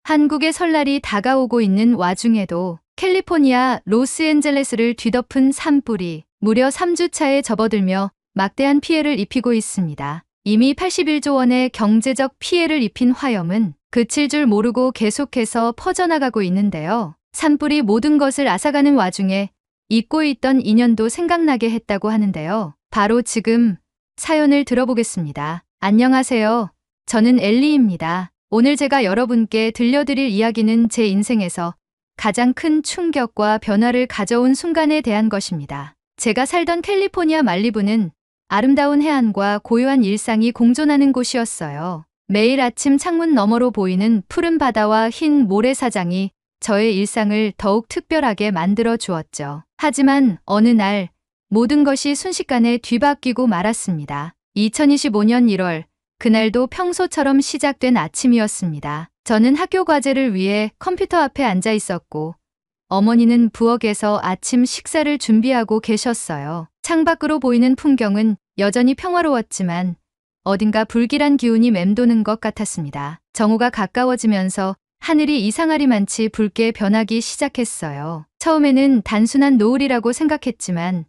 한국의 설날이 다가오고 있는 와중에도 캘리포니아 로스앤젤레스를 뒤덮은 산불이 무려 3주차에 접어들며 막대한 피해를 입히고 있습니다. 이미 81조 원의 경제적 피해를 입힌 화염은 그칠 줄 모르고 계속해서 퍼져나가고 있는데요. 산불이 모든 것을 앗아가는 와중에 잊고 있던 인연도 생각나게 했다고 하는데요. 바로 지금 사연을 들어보겠습니다. 안녕하세요. 저는 엘리입니다. 오늘 제가 여러분께 들려드릴 이야기는 제 인생에서 가장 큰 충격과 변화를 가져온 순간에 대한 것입니다. 제가 살던 캘리포니아 말리부는 아름다운 해안과 고요한 일상이 공존하는 곳이었어요. 매일 아침 창문 너머로 보이는 푸른 바다와 흰 모래사장이 저의 일상을 더욱 특별하게 만들어 주었죠. 하지만 어느 날 모든 것이 순식간에 뒤바뀌고 말았습니다. 2025년 1월, 그날도 평소처럼 시작된 아침이었습니다. 저는 학교 과제를 위해 컴퓨터 앞에 앉아 있었고 어머니는 부엌에서 아침 식사를 준비하고 계셨어요. 창밖으로 보이는 풍경은 여전히 평화로웠지만 어딘가 불길한 기운이 맴도는 것 같았습니다. 정오가 가까워지면서 하늘이 이상하리만치 붉게 변하기 시작했어요. 처음에는 단순한 노을이라고 생각했지만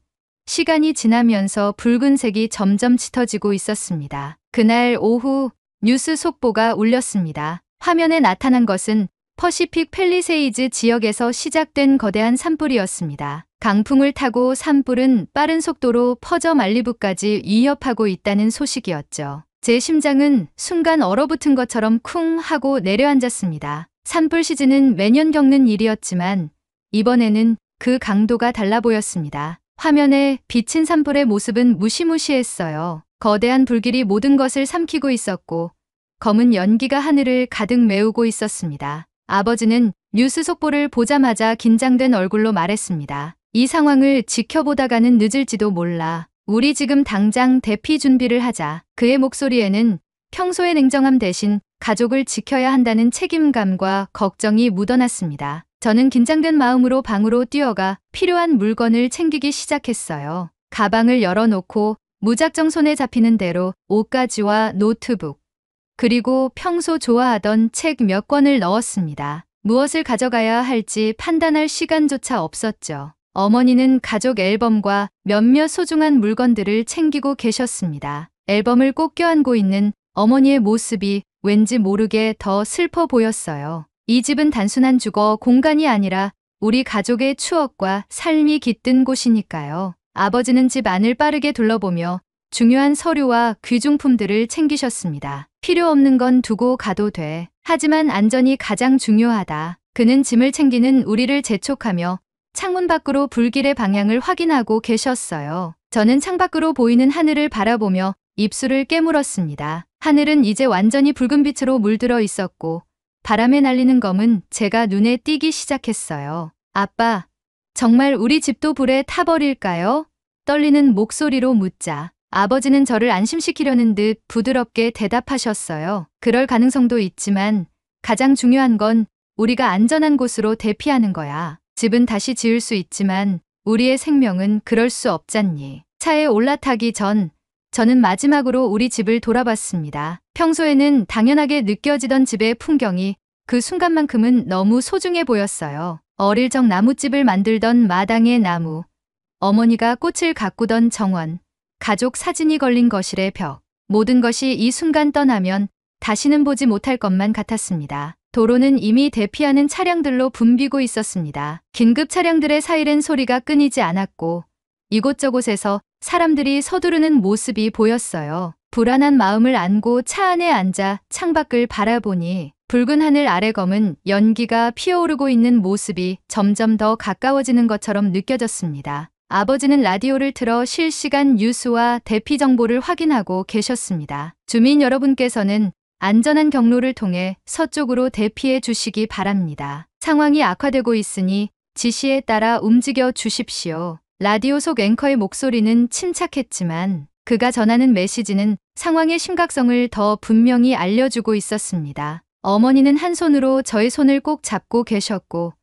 시간이 지나면서 붉은색이 점점 짙어지고 있었습니다. 그날 오후 뉴스 속보가 울렸습니다. 화면에 나타난 것은 퍼시픽 팰리세이즈 지역에서 시작된 거대한 산불이었습니다. 강풍을 타고 산불은 빠른 속도로 퍼져 말리부까지 위협하고 있다는 소식이었죠. 제 심장은 순간 얼어붙은 것처럼 쿵 하고 내려앉았습니다. 산불 시즌은 매년 겪는 일이었지만 이번에는 그 강도가 달라 보였습니다. 화면에 비친 산불의 모습은 무시무시했어요. 거대한 불길이 모든 것을 삼키고 있었고 검은 연기가 하늘을 가득 메우고 있었습니다. 아버지는 뉴스 속보를 보자마자 긴장된 얼굴로 말했습니다. 이 상황을 지켜보다가는 늦을지도 몰라. 우리 지금 당장 대피 준비를 하자. 그의 목소리에는 평소의 냉정함 대신 가족을 지켜야 한다는 책임감과 걱정이 묻어났습니다. 저는 긴장된 마음으로 방으로 뛰어가 필요한 물건을 챙기기 시작했어요. 가방을 열어놓고 무작정 손에 잡히는 대로 옷가지와 노트북, 그리고 평소 좋아하던 책 몇 권을 넣었습니다. 무엇을 가져가야 할지 판단할 시간조차 없었죠. 어머니는 가족 앨범과 몇몇 소중한 물건들을 챙기고 계셨습니다. 앨범을 꼭 껴안고 있는 어머니의 모습이 왠지 모르게 더 슬퍼 보였어요. 이 집은 단순한 주거 공간이 아니라 우리 가족의 추억과 삶이 깃든 곳이니까요. 아버지는 집 안을 빠르게 둘러보며 중요한 서류와 귀중품들을 챙기셨습니다. 필요 없는 건 두고 가도 돼. 하지만 안전이 가장 중요하다. 그는 짐을 챙기는 우리를 재촉하며 창문 밖으로 불길의 방향을 확인하고 계셨어요. 저는 창밖으로 보이는 하늘을 바라보며 입술을 깨물었습니다. 하늘은 이제 완전히 붉은 빛으로 물들어 있었고 바람에 날리는 검은 제가 눈에 띄기 시작했어요. 아빠, 정말 우리 집도 불에 타버릴까요? 떨리는 목소리로 묻자 아버지는 저를 안심시키려는 듯 부드럽게 대답하셨어요. 그럴 가능성도 있지만 가장 중요한 건 우리가 안전한 곳으로 대피하는 거야. 집은 다시 지을 수 있지만 우리의 생명은 그럴 수 없잖니. 차에 올라타기 전 저는 마지막으로 우리 집을 돌아봤습니다. 평소에는 당연하게 느껴지던 집의 풍경이 그 순간만큼은 너무 소중해 보였어요. 어릴 적 나뭇집을 만들던 마당의 나무, 어머니가 꽃을 가꾸던 정원, 가족 사진이 걸린 거실의 벽, 모든 것이 이 순간 떠나면 다시는 보지 못할 것만 같았습니다. 도로는 이미 대피하는 차량들로 붐비고 있었습니다. 긴급 차량들의 사이렌 소리가 끊이지 않았고 이곳저곳에서 사람들이 서두르는 모습이 보였어요. 불안한 마음을 안고 차 안에 앉아 창밖을 바라보니 붉은 하늘 아래 검은 연기가 피어오르고 있는 모습이 점점 더 가까워지는 것처럼 느껴졌습니다. 아버지는 라디오를 틀어 실시간 뉴스와 대피 정보를 확인하고 계셨습니다. 주민 여러분께서는 안전한 경로를 통해 서쪽으로 대피해 주시기 바랍니다. 상황이 악화되고 있으니 지시에 따라 움직여 주십시오. 라디오 속 앵커의 목소리는 침착했지만 그가 전하는 메시지는 상황의 심각성을 더 분명히 알려주고 있었습니다. 어머니는 한 손으로 저의 손을 꼭 잡고 계셨고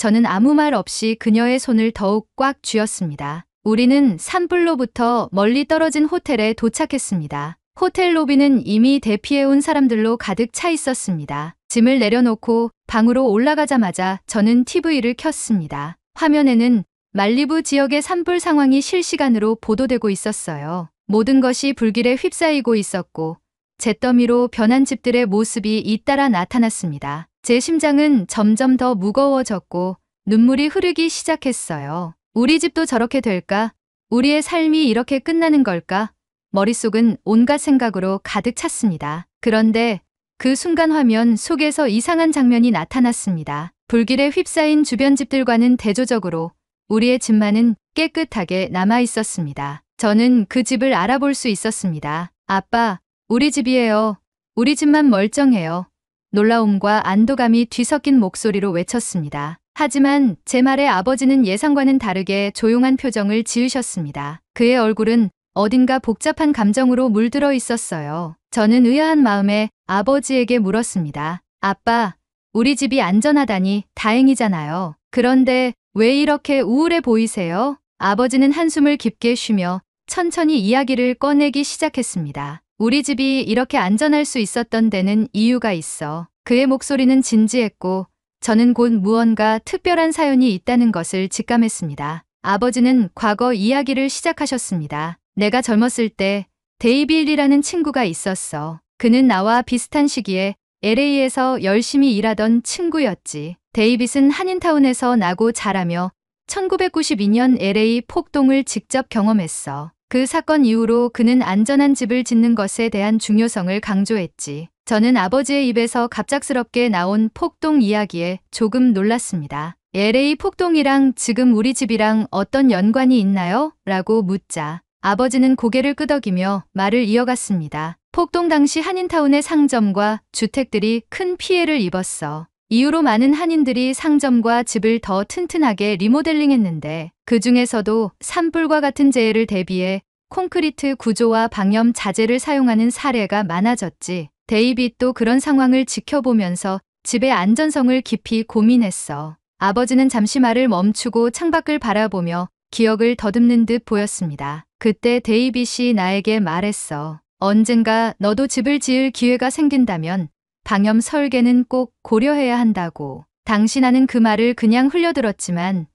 저는 아무 말 없이 그녀의 손을 더욱 꽉 쥐었습니다. 우리는 산불로부터 멀리 떨어진 호텔에 도착했습니다. 호텔 로비는 이미 대피해온 사람들로 가득 차 있었습니다. 짐을 내려놓고 방으로 올라가자마자 저는 TV를 켰습니다. 화면에는 말리부 지역의 산불 상황이 실시간으로 보도되고 있었어요. 모든 것이 불길에 휩싸이고 있었고 잿더미로 변한 집들의 모습이 잇따라 나타났습니다. 제 심장은 점점 더 무거워졌고 눈물이 흐르기 시작했어요. 우리 집도 저렇게 될까? 우리의 삶이 이렇게 끝나는 걸까? 머릿속은 온갖 생각으로 가득 찼습니다. 그런데 그 순간 화면 속에서 이상한 장면이 나타났습니다. 불길에 휩싸인 주변 집들과는 대조적으로 우리의 집만은 깨끗하게 남아 있었습니다. 저는 그 집을 알아볼 수 있었습니다. 아빠, 우리 집이에요. 우리 집만 멀쩡해요. 놀라움과 안도감이 뒤섞인 목소리로 외쳤습니다. 하지만 제 말에 아버지는 예상과는 다르게 조용한 표정을 지으셨습니다. 그의 얼굴은 어딘가 복잡한 감정으로 물들어 있었어요. 저는 의아한 마음에 아버지에게 물었습니다. 아빠, 우리 집이 안전하다니 다행이잖아요. 그런데 왜 이렇게 우울해 보이세요? 아버지는 한숨을 깊게 쉬며 천천히 이야기를 꺼내기 시작했습니다. 우리 집이 이렇게 안전할 수 있었던 데는 이유가 있어. 그의 목소리는 진지했고 저는 곧 무언가 특별한 사연이 있다는 것을 직감했습니다. 아버지는 과거 이야기를 시작하셨습니다. 내가 젊었을 때 데이빌이라는 친구가 있었어. 그는 나와 비슷한 시기에 LA에서 열심히 일하던 친구였지. 데이빗은 한인타운에서 나고 자라며 1992년 LA 폭동을 직접 경험했어. 그 사건 이후로 그는 안전한 집을 짓는 것에 대한 중요성을 강조했지. 저는 아버지의 입에서 갑작스럽게 나온 폭동 이야기에 조금 놀랐습니다. LA 폭동이랑 지금 우리 집이랑 어떤 연관이 있나요? 라고 묻자 아버지는 고개를 끄덕이며 말을 이어갔습니다. 폭동 당시 한인타운의 상점과 주택들이 큰 피해를 입었어. 이후로 많은 한인들이 상점과 집을 더 튼튼하게 리모델링했는데 그 중에서도 산불과 같은 재해를 대비해 콘크리트 구조와 방염 자재를 사용하는 사례가 많아졌지. 데이빗도 그런 상황을 지켜보면서 집의 안전성을 깊이 고민했어. 아버지는 잠시 말을 멈추고 창밖을 바라보며 기억을 더듬는 듯 보였습니다. 그때 데이빗이 나에게 말했어. 언젠가 너도 집을 지을 기회가 생긴다면 방염 설계는 꼭 고려해야 한다고. 당시 나는 그 말을 그냥 흘려들었지만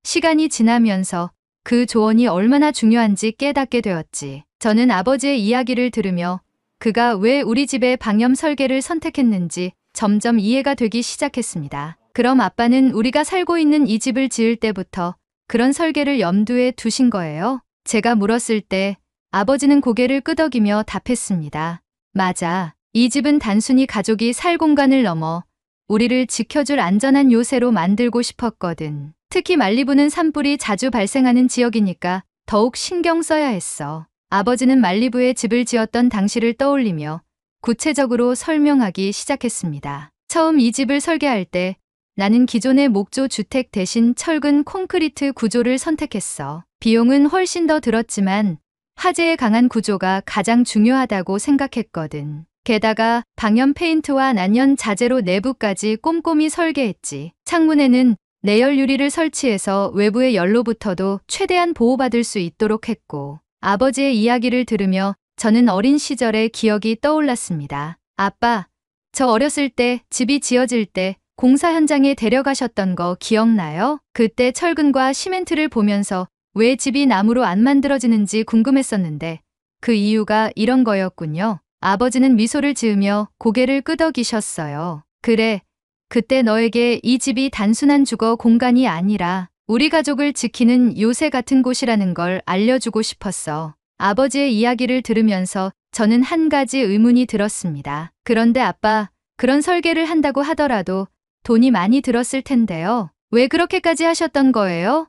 시간이 지나면서 그 조언이 얼마나 중요한지 깨닫게 되었지. 저는 아버지의 이야기를 들으며 그가 왜 우리 집의 방염 설계를 선택했는지 점점 이해가 되기 시작했습니다. 그럼 아빠는 우리가 살고 있는 이 집을 지을 때부터 그런 설계를 염두에 두신 거예요? 제가 물었을 때 아버지는 고개를 끄덕이며 답했습니다. 맞아. 이 집은 단순히 가족이 살 공간을 넘어 우리를 지켜줄 안전한 요새로 만들고 싶었거든. 특히 말리부는 산불이 자주 발생하는 지역이니까 더욱 신경 써야 했어. 아버지는 말리부에 집을 지었던 당시를 떠올리며 구체적으로 설명하기 시작했습니다. 처음 이 집을 설계할 때 나는 기존의 목조 주택 대신 철근 콘크리트 구조를 선택했어. 비용은 훨씬 더 들었지만 화재에 강한 구조가 가장 중요하다고 생각했거든. 게다가 방염 페인트와 난연 자재로 내부까지 꼼꼼히 설계했지. 창문에는 내열 유리를 설치해서 외부의 열로부터도 최대한 보호받을 수 있도록 했고 아버지의 이야기를 들으며 저는 어린 시절의 기억이 떠올랐습니다. 아빠, 저 어렸을 때 집이 지어질 때 공사 현장에 데려가셨던 거 기억나요? 그때 철근과 시멘트를 보면서 왜 집이 나무로 안 만들어지는지 궁금했었는데 그 이유가 이런 거였군요. 아버지는 미소를 지으며 고개를 끄덕이셨어요. 그래, 그때 너에게 이 집이 단순한 주거 공간이 아니라 우리 가족을 지키는 요새 같은 곳이라는 걸 알려주고 싶었어. 아버지의 이야기를 들으면서 저는 한 가지 의문이 들었습니다. 그런데 아빠, 그런 설계를 한다고 하더라도 돈이 많이 들었을 텐데요. 왜 그렇게까지 하셨던 거예요?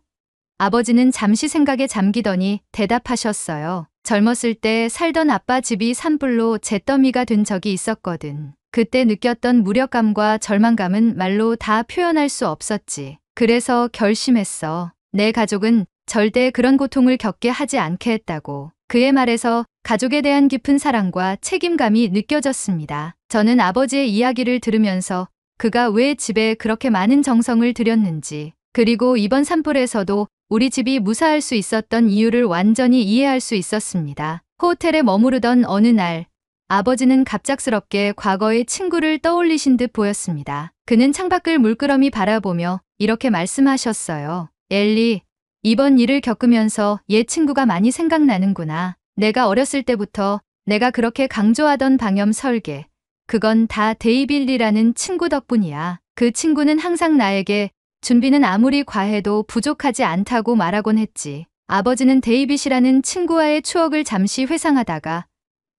아버지는 잠시 생각에 잠기더니 대답하셨어요. 젊었을 때 살던 아빠 집이 산불로 잿더미가 된 적이 있었거든. 그때 느꼈던 무력감과 절망감은 말로 다 표현할 수 없었지. 그래서 결심했어. 내 가족은 절대 그런 고통을 겪게 하지 않게 했다고. 그의 말에서 가족에 대한 깊은 사랑과 책임감이 느껴졌습니다. 저는 아버지의 이야기를 들으면서 그가 왜 집에 그렇게 많은 정성을 들였는지, 그리고 이번 산불에서도 우리 집이 무사할 수 있었던 이유를 완전히 이해할 수 있었습니다. 호텔에 머무르던 어느 날 아버지는 갑작스럽게 과거의 친구를 떠올리신 듯 보였습니다. 그는 창밖을 물끄러미 바라보며 이렇게 말씀하셨어요. 엘리, 이번 일을 겪으면서 옛 친구가 많이 생각나는구나. 내가 어렸을 때부터 내가 그렇게 강조하던 방염 설계. 그건 다 데이빌리라는 친구 덕분이야. 그 친구는 항상 나에게 준비는 아무리 과해도 부족하지 않다고 말하곤 했지. 아버지는 데이빗이라는 친구와의 추억을 잠시 회상하다가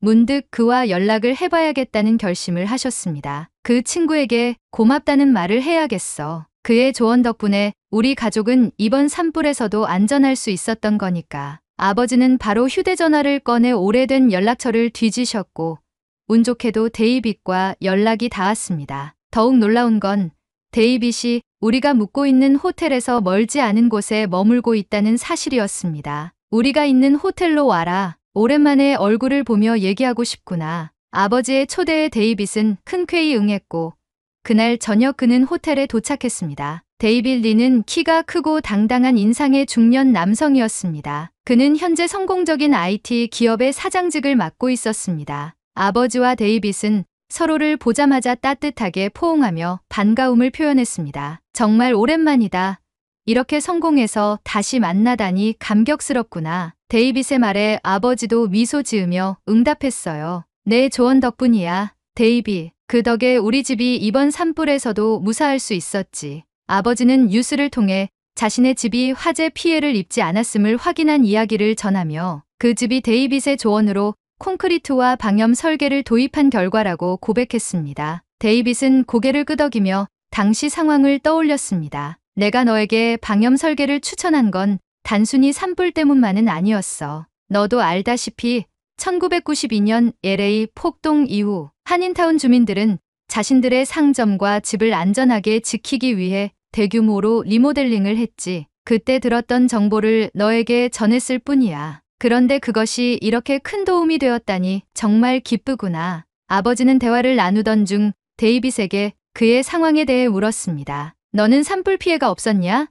문득 그와 연락을 해봐야겠다는 결심을 하셨습니다. 그 친구에게 고맙다는 말을 해야겠어. 그의 조언 덕분에 우리 가족은 이번 산불에서도 안전할 수 있었던 거니까. 아버지는 바로 휴대전화를 꺼내 오래된 연락처를 뒤지셨고 운 좋게도 데이빗과 연락이 닿았습니다. 더욱 놀라운 건 데이빗이 우리가 묵고 있는 호텔에서 멀지 않은 곳에 머물고 있다는 사실이었습니다. 우리가 있는 호텔로 와라. 오랜만에 얼굴을 보며 얘기하고 싶구나. 아버지의 초대에 데이빗은 흔쾌히 응했고 그날 저녁 그는 호텔에 도착했습니다. 데이빗 리는 키가 크고 당당한 인상의 중년 남성이었습니다. 그는 현재 성공적인 IT 기업의 사장직을 맡고 있었습니다. 아버지와 데이빗은 서로를 보자마자 따뜻하게 포옹하며 반가움을 표현했습니다. 정말 오랜만이다. 이렇게 성공해서 다시 만나다니 감격스럽구나. 데이빗의 말에 아버지도 미소 지으며 응답했어요. 내 조언 덕분이야, 데이빗. 그 덕에 우리 집이 이번 산불에서도 무사할 수 있었지. 아버지는 뉴스를 통해 자신의 집이 화재 피해를 입지 않았음을 확인한 이야기를 전하며 그 집이 데이빗의 조언으로 콘크리트와 방염 설계를 도입한 결과라고 고백했습니다. 데이빗은 고개를 끄덕이며 당시 상황을 떠올렸습니다. 내가 너에게 방염 설계를 추천한 건 단순히 산불 때문만은 아니었어. 너도 알다시피 1992년 LA 폭동 이후 한인타운 주민들은 자신들의 상점과 집을 안전하게 지키기 위해 대규모로 리모델링을 했지. 그때 들었던 정보를 너에게 전했을 뿐이야. 그런데 그것이 이렇게 큰 도움이 되었다니 정말 기쁘구나. 아버지는 대화를 나누던 중 데이빗에게 그의 상황에 대해 물었습니다. 너는 산불 피해가 없었냐?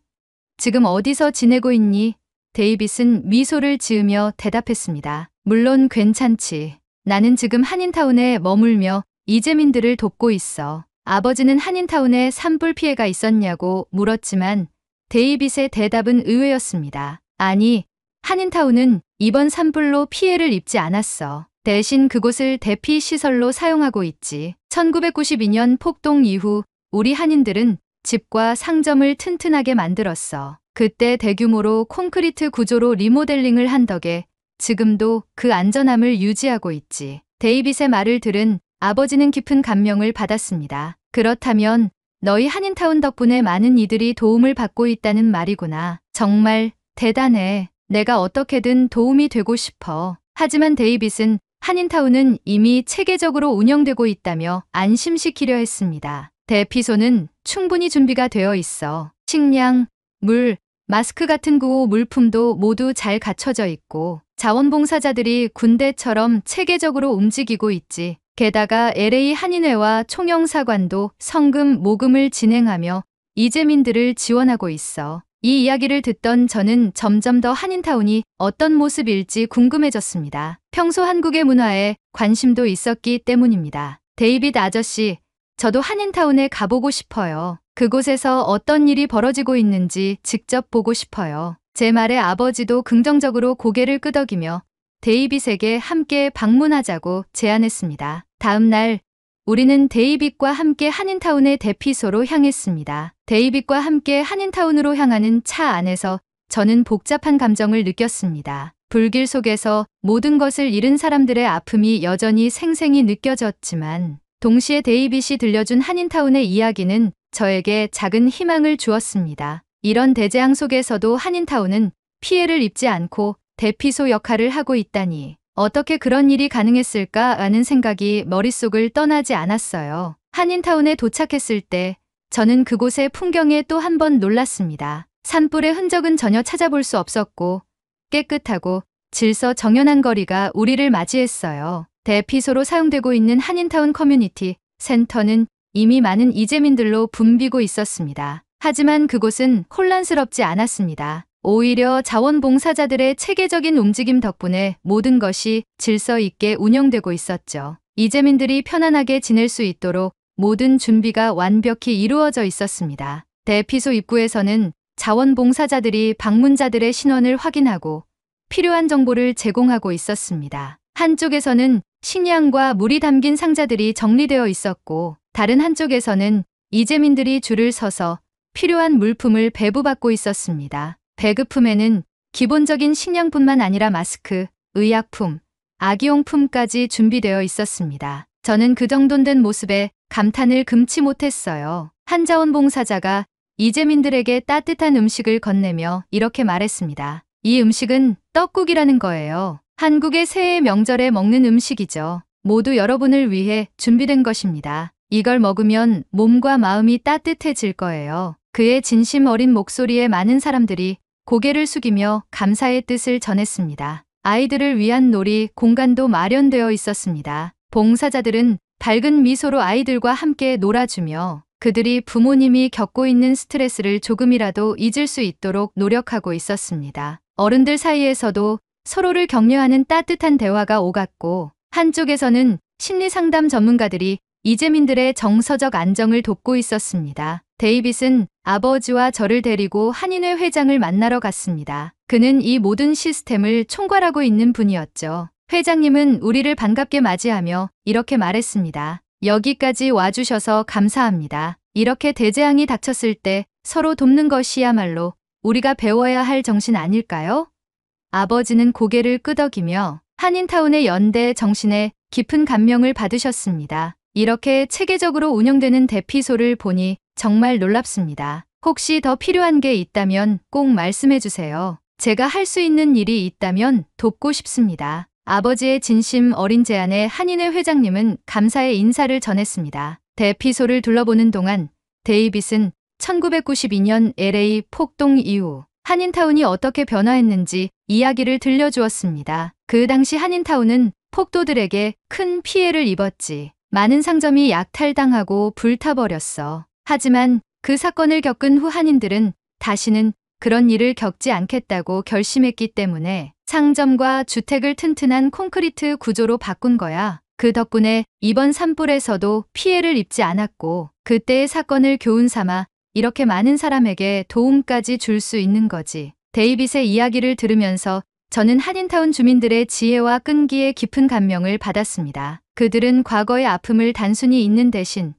지금 어디서 지내고 있니? 데이빗은 미소를 지으며 대답했습니다. 물론 괜찮지. 나는 지금 한인타운에 머물며 이재민들을 돕고 있어. 아버지는 한인타운에 산불 피해가 있었냐고 물었지만 데이빗의 대답은 의외였습니다. 아니, 한인타운은 이번 산불로 피해를 입지 않았어. 대신 그곳을 대피 시설로 사용하고 있지. 1992년 폭동 이후 우리 한인들은 집과 상점을 튼튼하게 만들었어. 그때 대규모로 콘크리트 구조로 리모델링을 한 덕에 지금도 그 안전함을 유지하고 있지. 데이빗의 말을 들은 아버지는 깊은 감명을 받았습니다. 그렇다면 너희 한인타운 덕분에 많은 이들이 도움을 받고 있다는 말이구나. 정말 대단해. 내가 어떻게든 도움이 되고 싶어. 하지만 데이빗은 한인타운은 이미 체계적으로 운영되고 있다며 안심시키려 했습니다. 대피소는 충분히 준비가 되어 있어. 식량, 물, 마스크 같은 구호 물품도 모두 잘 갖춰져 있고 자원봉사자들이 군대처럼 체계적으로 움직이고 있지. 게다가 LA 한인회와 총영사관도 성금 모금을 진행하며 이재민들을 지원하고 있어. 이 이야기를 듣던 저는 점점 더 한인타운이 어떤 모습일지 궁금해졌습니다. 평소 한국의 문화에 관심도 있었기 때문입니다. 데이빗 아저씨, 저도 한인타운에 가보고 싶어요. 그곳에서 어떤 일이 벌어지고 있는지 직접 보고 싶어요. 제 말에 아버지도 긍정적으로 고개를 끄덕이며 데이빗에게 함께 방문하자고 제안했습니다. 다음 날 우리는 데이빗과 함께 한인타운의 대피소로 향했습니다. 데이빗과 함께 한인타운으로 향하는 차 안에서 저는 복잡한 감정을 느꼈습니다. 불길 속에서 모든 것을 잃은 사람들의 아픔이 여전히 생생히 느껴졌지만 동시에 데이빗이 들려준 한인타운의 이야기는 저에게 작은 희망을 주었습니다. 이런 대재앙 속에서도 한인타운은 피해를 입지 않고 대피소 역할을 하고 있다니 어떻게 그런 일이 가능했을까 하는 생각이 머릿속을 떠나지 않았어요. 한인타운에 도착했을 때 저는 그곳의 풍경에 또 한 번 놀랐습니다. 산불의 흔적은 전혀 찾아볼 수 없었고 깨끗하고 질서 정연한 거리가 우리를 맞이했어요. 대피소로 사용되고 있는 한인타운 커뮤니티 센터는 이미 많은 이재민들로 붐비고 있었습니다. 하지만 그곳은 혼란스럽지 않았습니다. 오히려 자원봉사자들의 체계적인 움직임 덕분에 모든 것이 질서 있게 운영되고 있었죠. 이재민들이 편안하게 지낼 수 있도록 모든 준비가 완벽히 이루어져 있었습니다. 대피소 입구에서는 자원봉사자들이 방문자들의 신원을 확인하고 필요한 정보를 제공하고 있었습니다. 한쪽에서는 식량과 물이 담긴 상자들이 정리되어 있었고 다른 한쪽에서는 이재민들이 줄을 서서 필요한 물품을 배부받고 있었습니다. 배급품에는 기본적인 식량뿐만 아니라 마스크, 의약품, 아기용품까지 준비되어 있었습니다. 저는 그 정돈 된 모습에 감탄을 금치 못했어요. 한 자원봉사자가 이재민들에게 따뜻한 음식을 건네며 이렇게 말했습니다. 이 음식은 떡국이라는 거예요. 한국의 새해 명절에 먹는 음식이죠. 모두 여러분을 위해 준비된 것입니다. 이걸 먹으면 몸과 마음이 따뜻해질 거예요. 그의 진심 어린 목소리에 많은 사람들이 고개를 숙이며 감사의 뜻을 전했습니다. 아이들을 위한 놀이 공간도 마련되어 있었습니다. 봉사자들은 밝은 미소로 아이들과 함께 놀아주며 그들이 부모님이 겪고 있는 스트레스를 조금이라도 잊을 수 있도록 노력하고 있었습니다. 어른들 사이에서도 서로를 격려하는 따뜻한 대화가 오갔고 한쪽에서는 심리상담 전문가들이 이재민들의 정서적 안정을 돕고 있었습니다. 데이빗은 아버지와 저를 데리고 한인회 회장을 만나러 갔습니다. 그는 이 모든 시스템을 총괄하고 있는 분이었죠. 회장님은 우리를 반갑게 맞이하며 이렇게 말했습니다. 여기까지 와주셔서 감사합니다. 이렇게 대재앙이 닥쳤을 때 서로 돕는 것이야말로 우리가 배워야 할 정신 아닐까요? 아버지는 고개를 끄덕이며 한인타운의 연대 정신에 깊은 감명을 받으셨습니다. 이렇게 체계적으로 운영되는 대피소를 보니 정말 놀랍습니다. 혹시 더 필요한 게 있다면 꼭 말씀해 주세요. 제가 할 수 있는 일이 있다면 돕고 싶습니다. 아버지의 진심 어린 제안에 한인회 회장님은 감사의 인사를 전했습니다. 대피소를 둘러보는 동안 데이빗은 1992년 LA 폭동 이후 한인타운이 어떻게 변화했는지 이야기를 들려주었습니다. 그 당시 한인타운은 폭도들에게 큰 피해를 입었지. 많은 상점이 약탈당하고 불타버렸어. 하지만 그 사건을 겪은 후 한인들은 다시는 그런 일을 겪지 않겠다고 결심했기 때문에 상점과 주택을 튼튼한 콘크리트 구조로 바꾼 거야. 그 덕분에 이번 산불에서도 피해를 입지 않았고 그때의 사건을 교훈 삼아 이렇게 많은 사람에게 도움까지 줄 수 있는 거지. 데이빗의 이야기를 들으면서 저는 한인타운 주민들의 지혜와 끈기에 깊은 감명을 받았습니다. 그들은 과거의 아픔을 단순히 잊는 대신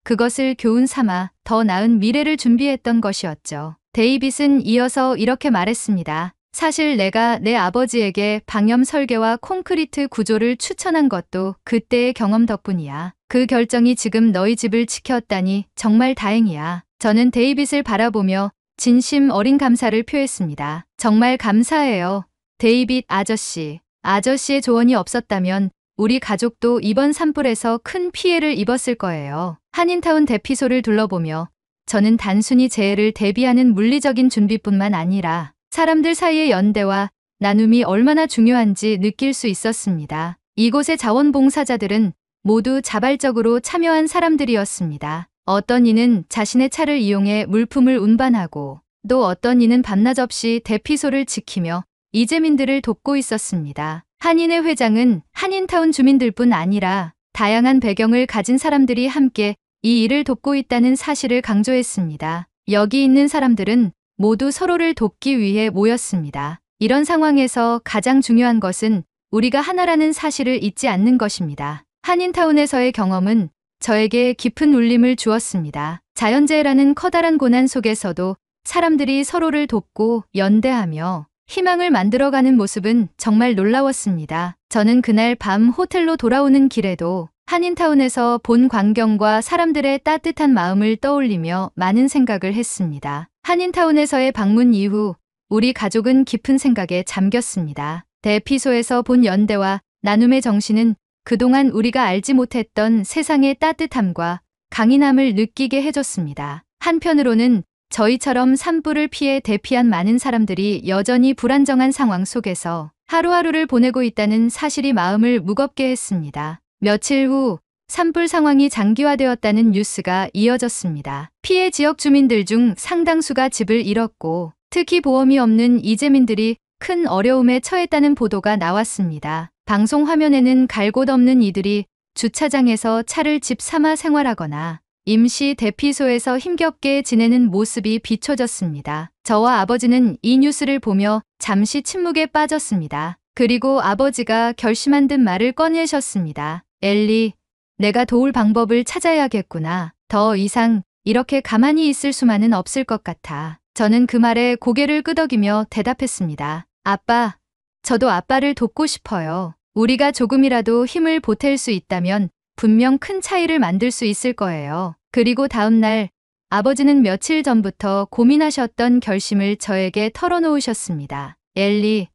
그것을 교훈 삼아 더 나은 미래를 준비했던 것이었죠. 데이빗은 이어서 이렇게 말했습니다. 사실 내가 내 아버지에게 방염 설계와 콘크리트 구조를 추천한 것도 그때의 경험 덕분이야. 그 결정이 지금 너희 집을 지켰다니 정말 다행이야. 저는 데이빗을 바라보며 진심 어린 감사를 표했습니다. 정말 감사해요. 데이빗 아저씨. 아저씨의 조언이 없었다면 우리 가족도 이번 산불에서 큰 피해를 입었을 거예요. 한인타운 대피소를 둘러보며 저는 단순히 재해를 대비하는 물리적인 준비뿐만 아니라 사람들 사이의 연대와 나눔이 얼마나 중요한지 느낄 수 있었습니다. 이곳의 자원봉사자들은 모두 자발적으로 참여한 사람들이었습니다. 어떤 이는 자신의 차를 이용해 물품을 운반하고 또 어떤 이는 밤낮 없이 대피소를 지키며 이재민들을 돕고 있었습니다. 한인회 회장은 한인타운 주민들뿐 아니라 다양한 배경을 가진 사람들이 함께 이 일을 돕고 있다는 사실을 강조했습니다. 여기 있는 사람들은 모두 서로를 돕기 위해 모였습니다. 이런 상황에서 가장 중요한 것은 우리가 하나라는 사실을 잊지 않는 것입니다. 한인타운에서의 경험은 저에게 깊은 울림을 주었습니다. 자연재해라는 커다란 고난 속에서도 사람들이 서로를 돕고 연대하며 희망을 만들어가는 모습은 정말 놀라웠습니다. 저는 그날 밤 호텔로 돌아오는 길에도 한인타운에서 본 광경과 사람들의 따뜻한 마음을 떠올리며 많은 생각을 했습니다. 한인타운에서의 방문 이후 우리 가족은 깊은 생각에 잠겼습니다. 대피소에서 본 연대와 나눔의 정신은 그동안 우리가 알지 못했던 세상의 따뜻함과 강인함을 느끼게 해줬습니다. 한편으로는 저희처럼 산불을 피해 대피한 많은 사람들이 여전히 불안정한 상황 속에서 하루하루를 보내고 있다는 사실이 마음을 무겁게 했습니다. 며칠 후 산불 상황이 장기화되었다는 뉴스가 이어졌습니다. 피해 지역 주민들 중 상당수가 집을 잃었고 특히 보험이 없는 이재민들이 큰 어려움에 처했다는 보도가 나왔습니다. 방송 화면에는 갈 곳 없는 이들이 주차장에서 차를 집 삼아 생활하거나 임시 대피소에서 힘겹게 지내는 모습이 비춰졌습니다. 저와 아버지는 이 뉴스를 보며 잠시 침묵에 빠졌습니다. 그리고 아버지가 결심한 듯 말을 꺼내셨습니다. 엘리, 내가 도울 방법을 찾아야겠구나. 더 이상 이렇게 가만히 있을 수만은 없을 것 같아. 저는 그 말에 고개를 끄덕이며 대답했습니다. 아빠, 저도 아빠를 돕고 싶어요. 우리가 조금이라도 힘을 보탤 수 있다면 분명 큰 차이를 만들 수 있을 거예요. 그리고 다음 날 아버지는 며칠 전부터 고민하셨던 결심을 저에게 털어놓으셨습니다. 엘리,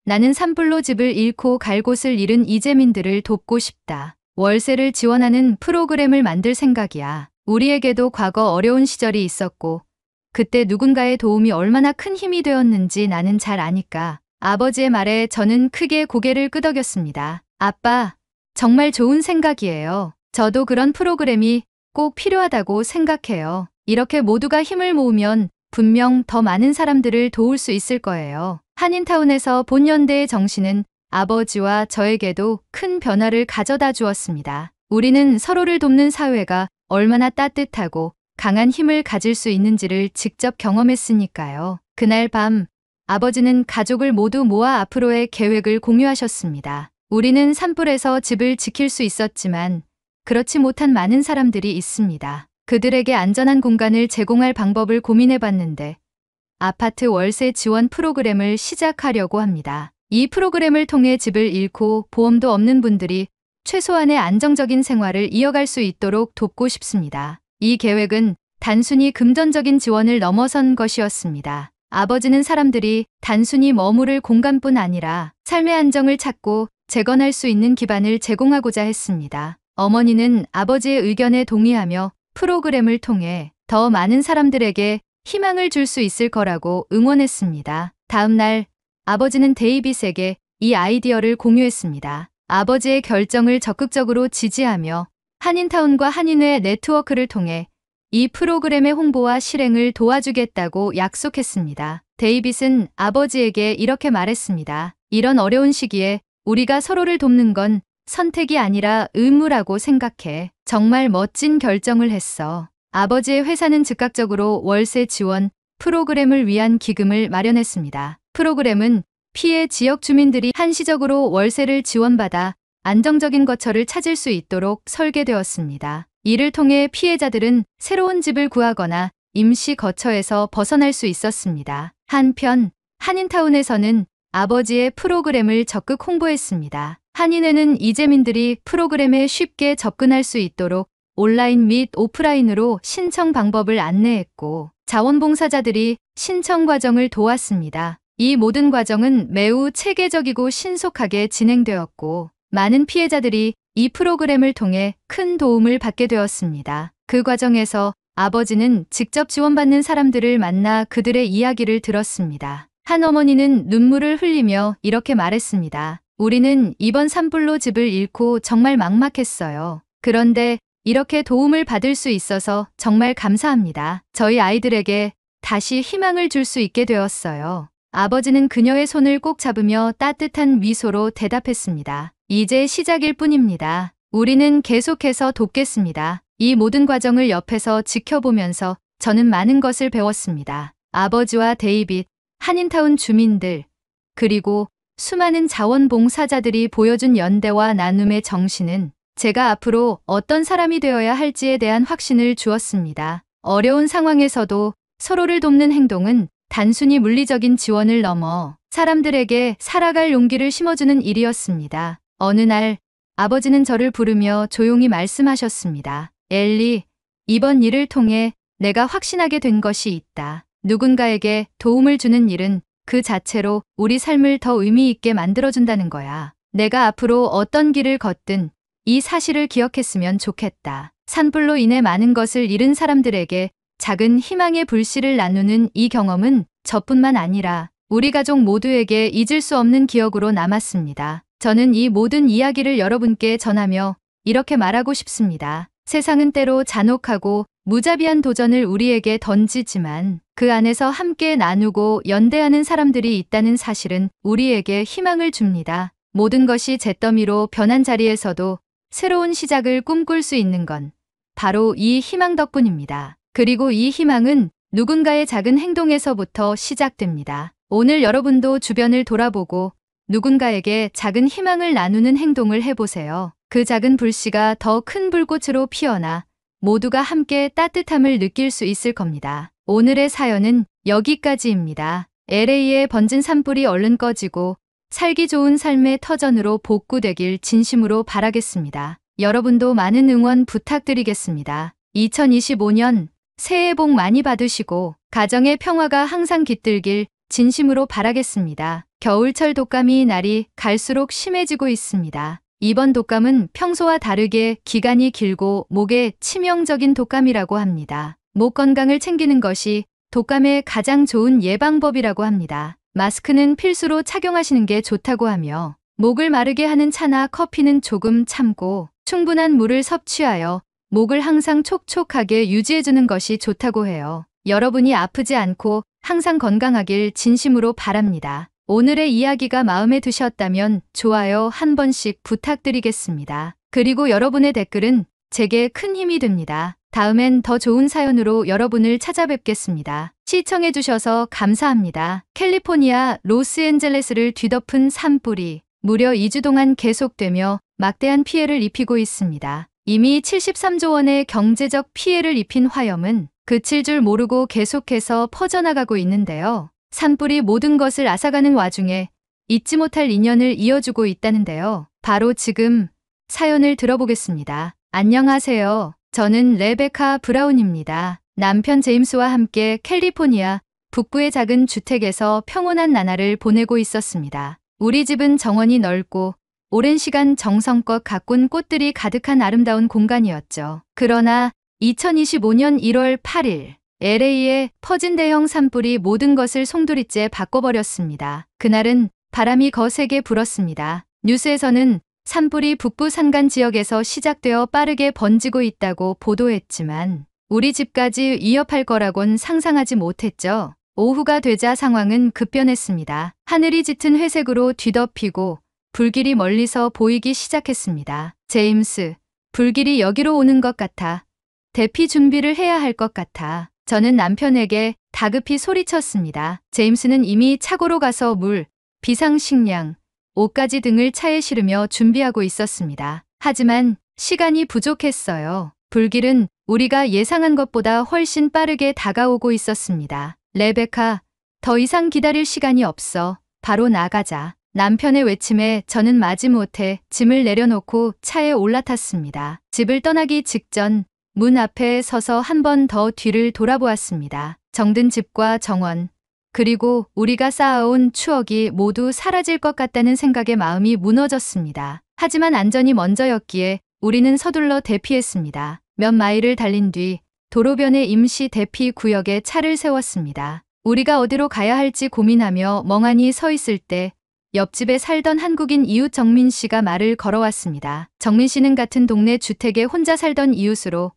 나는 산불로 집을 잃고 갈 곳을 잃은 이재민들을 돕고 싶다. 월세를 지원하는 프로그램을 만들 생각이야. 우리에게도 과거 어려운 시절이 있었고 그때 누군가의 도움이 얼마나 큰 힘이 되었는지 나는 잘 아니까. 아버지의 말에 저는 크게 고개를 끄덕였습니다. 아빠, 정말 좋은 생각이에요. 저도 그런 프로그램이 꼭 필요하다고 생각해요. 이렇게 모두가 힘을 모으면 분명 더 많은 사람들을 도울 수 있을 거예요. 한인타운에서 본연대의 정신은 아버지와 저에게도 큰 변화를 가져다 주었습니다. 우리는 서로를 돕는 사회가 얼마나 따뜻하고 강한 힘을 가질 수 있는지를 직접 경험했으니까요. 그날 밤 아버지는 가족을 모두 모아 앞으로의 계획을 공유하셨습니다. 우리는 산불에서 집을 지킬 수 있었지만 그렇지 못한 많은 사람들이 있습니다. 그들에게 안전한 공간을 제공할 방법을 고민해봤는데 아파트 월세 지원 프로그램을 시작하려고 합니다. 이 프로그램을 통해 집을 잃고 보험도 없는 분들이 최소한의 안정적인 생활을 이어갈 수 있도록 돕고 싶습니다. 이 계획은 단순히 금전적인 지원을 넘어선 것이었습니다. 아버지는 사람들이 단순히 머무를 공간뿐 아니라 삶의 안정을 찾고 재건할 수 있는 기반을 제공하고자 했습니다. 어머니는 아버지의 의견에 동의하며 프로그램을 통해 더 많은 사람들에게 희망을 줄 수 있을 거라고 응원했습니다. 다음 날 아버지는 데이빗에게 이 아이디어를 공유했습니다. 아버지의 결정을 적극적으로 지지하며 한인타운과 한인회 네트워크를 통해 이 프로그램의 홍보와 실행을 도와주겠다고 약속했습니다. 데이빗은 아버지에게 이렇게 말했습니다. 이런 어려운 시기에 우리가 서로를 돕는 건 선택이 아니라 의무라고 생각해. 정말 멋진 결정을 했어. 아버지의 회사는 즉각적으로 월세 지원 프로그램을 위한 기금을 마련했습니다. 프로그램은 피해 지역 주민들이 한시적으로 월세를 지원받아 안정적인 거처를 찾을 수 있도록 설계되었습니다. 이를 통해 피해자들은 새로운 집을 구하거나 임시 거처에서 벗어날 수 있었습니다. 한편 한인타운에서는 아버지의 프로그램을 적극 홍보했습니다. 한인회는 이재민들이 프로그램에 쉽게 접근할 수 있도록 온라인 및 오프라인으로 신청 방법을 안내했고 자원봉사자들이 신청 과정을 도왔습니다. 이 모든 과정은 매우 체계적이고 신속하게 진행되었고 많은 피해자들이 이 프로그램을 통해 큰 도움을 받게 되었습니다. 그 과정에서 아버지는 직접 지원받는 사람들을 만나 그들의 이야기를 들었습니다. 한 어머니는 눈물을 흘리며 이렇게 말했습니다. 우리는 이번 산불로 집을 잃고 정말 막막했어요. 그런데 이렇게 도움을 받을 수 있어서 정말 감사합니다. 저희 아이들에게 다시 희망을 줄 수 있게 되었어요. 아버지는 그녀의 손을 꼭 잡으며 따뜻한 미소로 대답했습니다. 이제 시작일 뿐입니다. 우리는 계속해서 돕겠습니다. 이 모든 과정을 옆에서 지켜보면서 저는 많은 것을 배웠습니다. 아버지와 데이빗, 한인타운 주민들, 그리고 수많은 자원봉사자들이 보여준 연대와 나눔의 정신은 제가 앞으로 어떤 사람이 되어야 할지에 대한 확신을 주었습니다. 어려운 상황에서도 서로를 돕는 행동은 단순히 물리적인 지원을 넘어 사람들에게 살아갈 용기를 심어주는 일이었습니다. 어느 날 아버지는 저를 부르며 조용히 말씀하셨습니다. 엘리, 이번 일을 통해 내가 확신하게 된 것이 있다. 누군가에게 도움을 주는 일은 그 자체로 우리 삶을 더 의미 있게 만들어준다는 거야. 내가 앞으로 어떤 길을 걷든 이 사실을 기억했으면 좋겠다. 산불로 인해 많은 것을 잃은 사람들에게 작은 희망의 불씨를 나누는 이 경험은 저뿐만 아니라 우리 가족 모두에게 잊을 수 없는 기억으로 남았습니다. 저는 이 모든 이야기를 여러분께 전하며 이렇게 말하고 싶습니다. 세상은 때로 잔혹하고 무자비한 도전을 우리에게 던지지만 그 안에서 함께 나누고 연대하는 사람들이 있다는 사실은 우리에게 희망을 줍니다. 모든 것이 잿더미로 변한 자리에서도 새로운 시작을 꿈꿀 수 있는 건 바로 이 희망 덕분입니다. 그리고 이 희망은 누군가의 작은 행동에서부터 시작됩니다. 오늘 여러분도 주변을 돌아보고 누군가에게 작은 희망을 나누는 행동을 해보세요. 그 작은 불씨가 더 큰 불꽃으로 피어나 모두가 함께 따뜻함을 느낄 수 있을 겁니다. 오늘의 사연은 여기까지입니다. LA에 번진 산불이 얼른 꺼지고 살기 좋은 삶의 터전으로 복구되길 진심으로 바라겠습니다. 여러분도 많은 응원 부탁드리겠습니다. 2025년 새해 복 많이 받으시고 가정의 평화가 항상 깃들길 진심으로 바라겠습니다. 겨울철 독감이 날이 갈수록 심해지고 있습니다. 이번 독감은 평소와 다르게 기간이 길고 목에 치명적인 독감이라고 합니다. 목 건강을 챙기는 것이 독감의 가장 좋은 예방법이라고 합니다. 마스크는 필수로 착용하시는 게 좋다고 하며 목을 마르게 하는 차나 커피는 조금 참고 충분한 물을 섭취하여 목을 항상 촉촉하게 유지해주는 것이 좋다고 해요. 여러분이 아프지 않고 항상 건강하길 진심으로 바랍니다. 오늘의 이야기가 마음에 드셨다면 좋아요 한 번씩 부탁드리겠습니다. 그리고 여러분의 댓글은 제게 큰 힘이 됩니다. 다음엔 더 좋은 사연으로 여러분을 찾아뵙겠습니다. 시청해주셔서 감사합니다. 캘리포니아 로스앤젤레스를 뒤덮은 산불이 무려 2주 동안 계속되며 막대한 피해를 입히고 있습니다. 이미 73조 원의 경제적 피해를 입힌 화염은 그칠 줄 모르고 계속해서 퍼져나가고 있는데요. 산불이 모든 것을 앗아가는 와중에 잊지 못할 인연을 이어주고 있다는데요. 바로 지금 사연을 들어보겠습니다. 안녕하세요. 저는 레베카 브라운입니다. 남편 제임스와 함께 캘리포니아 북부의 작은 주택에서 평온한 나날을 보내고 있었습니다. 우리 집은 정원이 넓고 오랜 시간 정성껏 가꾼 꽃들이 가득한 아름다운 공간이었죠. 그러나 2025년 1월 8일 LA에 퍼진 대형 산불이 모든 것을 송두리째 바꿔버렸습니다. 그날은 바람이 거세게 불었습니다. 뉴스에서는 산불이 북부 산간 지역에서 시작되어 빠르게 번지고 있다고 보도했지만 우리 집까지 위협할 거라곤 상상하지 못했죠. 오후가 되자 상황은 급변했습니다. 하늘이 짙은 회색으로 뒤덮이고 불길이 멀리서 보이기 시작했습니다. 제임스, 불길이 여기로 오는 것 같아. 대피 준비를 해야 할 것 같아. 저는 남편에게 다급히 소리쳤습니다. 제임스는 이미 차고로 가서 물, 비상식량, 옷가지 등을 차에 실으며 준비하고 있었습니다. 하지만 시간이 부족했어요. 불길은 우리가 예상한 것보다 훨씬 빠르게 다가오고 있었습니다. 레베카, 더 이상 기다릴 시간이 없어. 바로 나가자. 남편의 외침에 저는 마지못해 짐을 내려놓고 차에 올라탔습니다. 집을 떠나기 직전 문 앞에 서서 한 번 더 뒤를 돌아보았습니다. 정든 집과 정원, 그리고 우리가 쌓아온 추억이 모두 사라질 것 같다는 생각에 마음이 무너졌습니다. 하지만 안전이 먼저였기에 우리는 서둘러 대피했습니다. 몇 마일을 달린 뒤 도로변의 임시 대피 구역에 차를 세웠습니다. 우리가 어디로 가야 할지 고민하며 멍하니 서 있을 때 옆집에 살던 한국인 이웃 정민 씨가 말을 걸어왔습니다. 정민 씨는 같은 동네 주택에 혼자 살던 이웃으로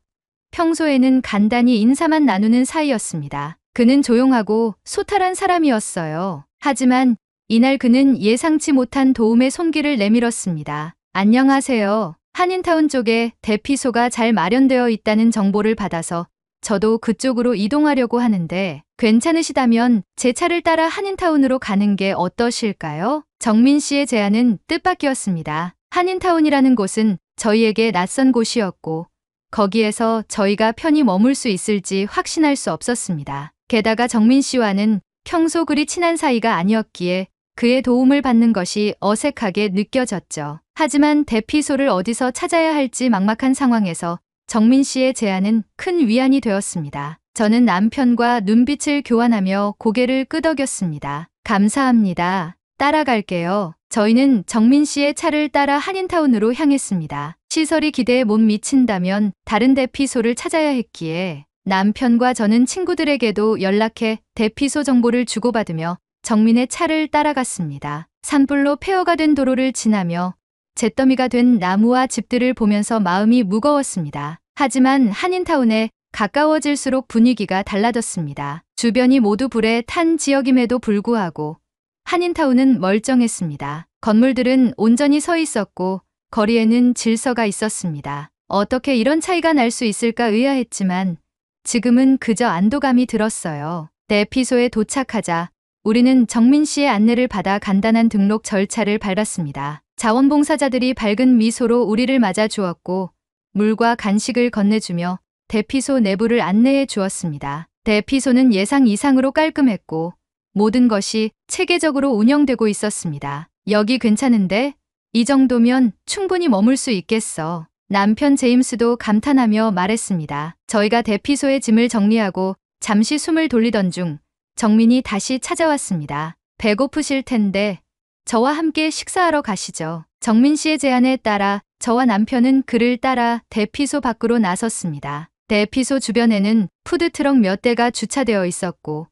평소에는 간단히 인사만 나누는 사이였습니다. 그는 조용하고 소탈한 사람이었어요. 하지만 이날 그는 예상치 못한 도움의 손길을 내밀었습니다. 안녕하세요. 한인타운 쪽에 대피소가 잘 마련되어 있다는 정보를 받아서 저도 그쪽으로 이동하려고 하는데 괜찮으시다면 제 차를 따라 한인타운으로 가는 게 어떠실까요? 정민 씨의 제안은 뜻밖이었습니다. 한인타운이라는 곳은 저희에게 낯선 곳이었고 거기에서 저희가 편히 머물 수 있을지 확신할 수 없었습니다. 게다가 정민 씨와는 평소 그리 친한 사이가 아니었기에 그의 도움을 받는 것이 어색하게 느껴졌죠. 하지만 대피소를 어디서 찾아야 할지 막막한 상황에서 정민 씨의 제안은 큰 위안이 되었습니다. 저는 남편과 눈빛을 교환하며 고개를 끄덕였습니다. 감사합니다. 따라갈게요. 저희는 정민 씨의 차를 따라 한인타운으로 향했습니다. 시설이 기대에 못 미친다면 다른 대피소를 찾아야 했기에 남편과 저는 친구들에게도 연락해 대피소 정보를 주고받으며 정민의 차를 따라갔습니다. 산불로 폐허가 된 도로를 지나며 잿더미가 된 나무와 집들을 보면서 마음이 무거웠습니다. 하지만 한인타운에 가까워질수록 분위기가 달라졌습니다. 주변이 모두 불에 탄 지역임에도 불구하고 한인타운은 멀쩡했습니다. 건물들은 온전히 서 있었고 거리에는 질서가 있었습니다. 어떻게 이런 차이가 날 수 있을까 의아했지만 지금은 그저 안도감이 들었어요. 대피소에 도착하자 우리는 정민 씨의 안내를 받아 간단한 등록 절차를 밟았습니다. 자원봉사자들이 밝은 미소로 우리를 맞아 주었고 물과 간식을 건네주며 대피소 내부를 안내해 주었습니다. 대피소는 예상 이상으로 깔끔했고 모든 것이 체계적으로 운영되고 있었습니다. 여기 괜찮은데? 이 정도면 충분히 머물 수 있겠어. 남편 제임스도 감탄하며 말했습니다. 저희가 대피소의 짐을 정리하고 잠시 숨을 돌리던 중 정민이 다시 찾아왔습니다. 배고프실 텐데 저와 함께 식사하러 가시죠. 정민 씨의 제안에 따라 저와 남편은 그를 따라 대피소 밖으로 나섰습니다. 대피소 주변에는 푸드트럭 몇 대가 주차되어 있었고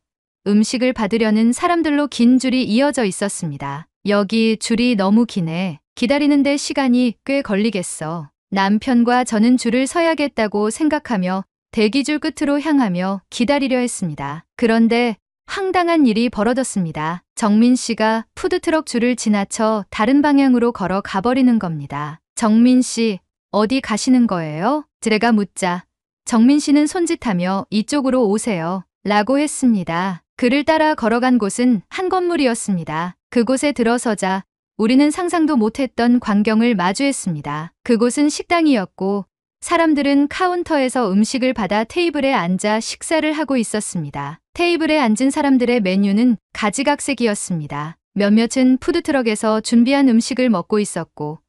음식을 받으려는 사람들로 긴 줄이 이어져 있었습니다. 여기 줄이 너무 기네. 기다리는데 시간이 꽤 걸리겠어. 남편과 저는 줄을 서야겠다고 생각하며 대기줄 끝으로 향하며 기다리려 했습니다. 그런데 황당한 일이 벌어졌습니다. 정민 씨가 푸드트럭 줄을 지나쳐 다른 방향으로 걸어 가버리는 겁니다. 정민 씨, 어디 가시는 거예요? 제가 묻자 정민 씨는 손짓하며 이쪽으로 오세요. 라고 했습니다. 그를 따라 걸어간 곳은 한 건물이었습니다. 그곳에 들어서자 우리는 상상도 못했던 광경을 마주했습니다. 그곳은 식당이었고 사람들은 카운터에서 음식을 받아 테이블에 앉아 식사를 하고 있었습니다. 테이블에 앉은 사람들의 메뉴는 가지각색이었습니다. 몇몇은 푸드트럭에서 준비한 음식을 먹고 있었고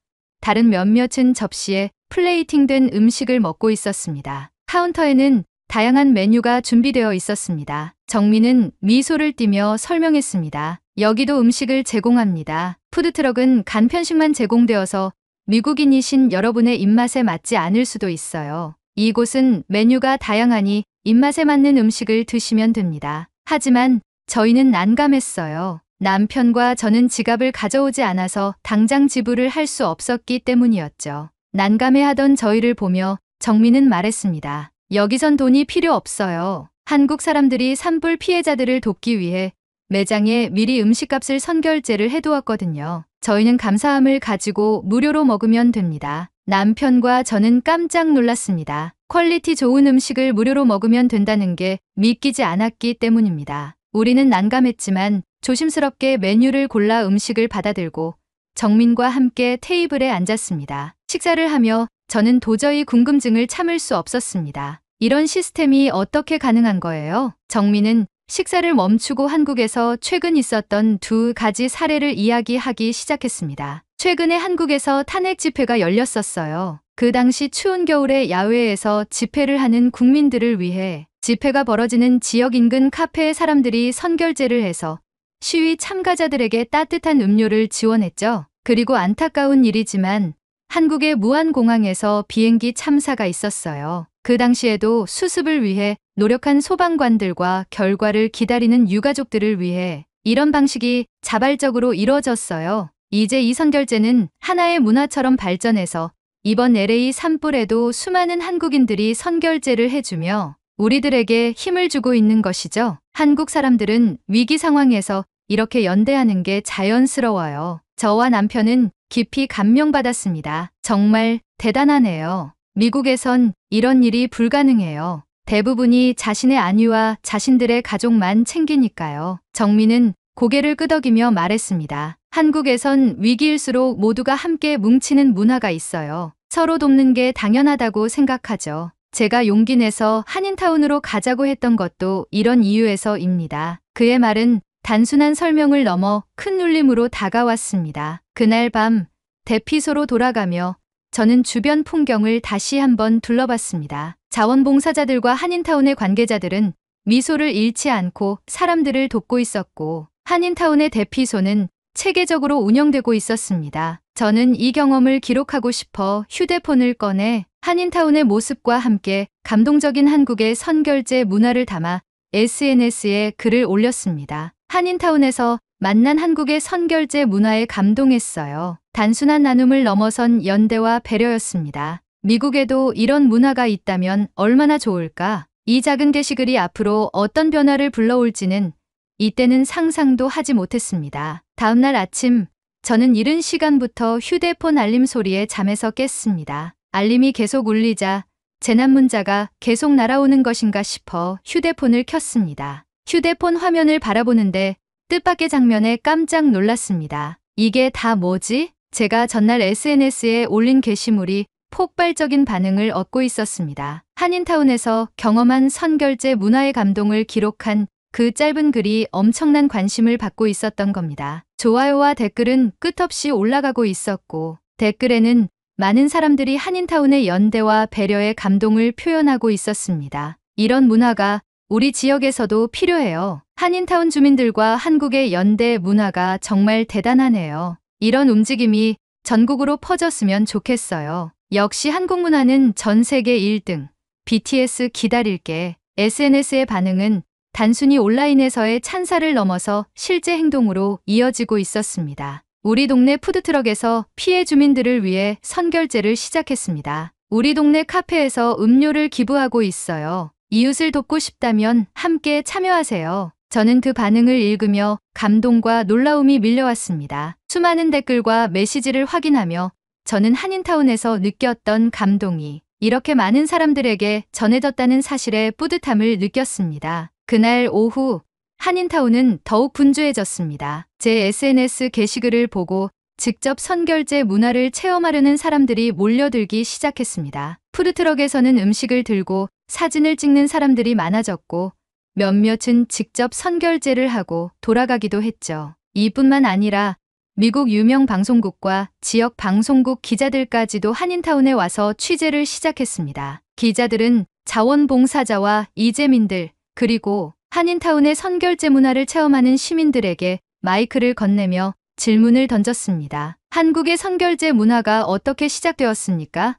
다른 몇몇은 접시에 플레이팅된 음식을 먹고 있었습니다. 카운터에는 다양한 메뉴가 준비되어 있었습니다. 정민은 미소를 띠며 설명했습니다. 여기도 음식을 제공합니다. 푸드트럭은 간편식만 제공되어서 미국인이신 여러분의 입맛에 맞지 않을 수도 있어요. 이곳은 메뉴가 다양하니 입맛에 맞는 음식을 드시면 됩니다. 하지만 저희는 난감했어요. 남편과 저는 지갑을 가져오지 않아서 당장 지불을 할 수 없었기 때문이었죠. 난감해하던 저희를 보며 정민은 말했습니다. 여기선 돈이 필요 없어요. 한국 사람들이 산불 피해자들을 돕기 위해 매장에 미리 음식값을 선결제를 해두었거든요. 저희는 감사함을 가지고 무료로 먹으면 됩니다. 남편과 저는 깜짝 놀랐습니다. 퀄리티 좋은 음식을 무료로 먹으면 된다는 게 믿기지 않았기 때문입니다. 우리는 난감했지만 조심스럽게 메뉴를 골라 음식을 받아들고 정민과 함께 테이블에 앉았습니다. 식사를 하며 저는 도저히 궁금증을 참을 수 없었습니다. 이런 시스템이 어떻게 가능한 거예요? 정민은 식사를 멈추고 한국에서 최근 있었던 두 가지 사례를 이야기하기 시작했습니다. 최근에 한국에서 탄핵 집회가 열렸었어요. 그 당시 추운 겨울에 야외에서 집회를 하는 국민들을 위해 집회가 벌어지는 지역 인근 카페에 사람들이 선결제를 해서 시위 참가자들에게 따뜻한 음료를 지원했죠. 그리고 안타까운 일이지만 한국의 무안공항에서 비행기 참사가 있었어요. 그 당시에도 수습을 위해 노력한 소방관들과 결과를 기다리는 유가족들을 위해 이런 방식이 자발적으로 이루어졌어요. 이제 이 선결제는 하나의 문화처럼 발전해서 이번 LA 산불에도 수많은 한국인들이 선결제를 해주며 우리들에게 힘을 주고 있는 것이죠. 한국 사람들은 위기 상황에서 이렇게 연대하는 게 자연스러워요. 저와 남편은 깊이 감명받았습니다. 정말 대단하네요. 미국에선 이런 일이 불가능해요. 대부분이 자신의 안위와 자신들의 가족만 챙기니까요. 정민은 고개를 끄덕이며 말했습니다. 한국에선 위기일수록 모두가 함께 뭉치는 문화가 있어요. 서로 돕는 게 당연하다고 생각하죠. 제가 용기 내서 한인타운으로 가자고 했던 것도 이런 이유에서입니다. 그의 말은 단순한 설명을 넘어 큰 울림으로 다가왔습니다. 그날 밤 대피소로 돌아가며 저는 주변 풍경을 다시 한번 둘러봤습니다. 자원봉사자들과 한인타운의 관계자들은 미소를 잃지 않고 사람들을 돕고 있었고 한인타운의 대피소는 체계적으로 운영되고 있었습니다. 저는 이 경험을 기록하고 싶어 휴대폰을 꺼내 한인타운의 모습과 함께 감동적인 한국의 선결제 문화를 담아 SNS에 글을 올렸습니다. 한인타운에서 만난 한국의 선결제 문화에 감동했어요. 단순한 나눔을 넘어선 연대와 배려였습니다. 미국에도 이런 문화가 있다면 얼마나 좋을까? 이 작은 게시글이 앞으로 어떤 변화를 불러올지는 이때는 상상도 하지 못했습니다. 다음날 아침, 저는 이른 시간부터 휴대폰 알림 소리에 잠에서 깼습니다. 알림이 계속 울리자 재난 문자가 계속 날아오는 것인가 싶어 휴대폰을 켰습니다. 휴대폰 화면을 바라보는데 뜻밖의 장면에 깜짝 놀랐습니다. 이게 다 뭐지? 제가 전날 SNS에 올린 게시물이 폭발적인 반응을 얻고 있었습니다. 한인타운에서 경험한 선결제 문화의 감동을 기록한 그 짧은 글이 엄청난 관심을 받고 있었던 겁니다. 좋아요와 댓글은 끝없이 올라가고 있었고 댓글에는 많은 사람들이 한인타운의 연대와 배려의 감동을 표현하고 있었습니다. 이런 문화가 우리 지역에서도 필요해요. 한인타운 주민들과 한국의 연대 문화가 정말 대단하네요. 이런 움직임이 전국으로 퍼졌으면 좋겠어요. 역시 한국 문화는 전 세계 1등. BTS 기다릴게. SNS의 반응은 단순히 온라인에서의 찬사를 넘어서 실제 행동으로 이어지고 있었습니다. 우리 동네 푸드트럭에서 피해 주민들을 위해 선결제를 시작했습니다. 우리 동네 카페에서 음료를 기부하고 있어요. 이웃을 돕고 싶다면 함께 참여하세요. 저는 그 반응을 읽으며 감동과 놀라움이 밀려왔습니다. 수많은 댓글과 메시지를 확인하며 저는 한인타운에서 느꼈던 감동이 이렇게 많은 사람들에게 전해졌다는 사실에 뿌듯함을 느꼈습니다. 그날 오후 한인타운은 더욱 분주해졌습니다. 제 SNS 게시글을 보고 직접 선결제 문화를 체험하려는 사람들이 몰려들기 시작했습니다. 푸드트럭에서는 음식을 들고 사진을 찍는 사람들이 많아졌고 몇몇은 직접 선결제를 하고 돌아가기도 했죠. 이뿐만 아니라 미국 유명 방송국과 지역 방송국 기자들까지도 한인타운에 와서 취재를 시작했습니다. 기자들은 자원봉사자와 이재민들 그리고 한인타운의 선결제 문화를 체험하는 시민들에게 마이크를 건네며 질문을 던졌습니다. 한국의 선결제 문화가 어떻게 시작되었습니까?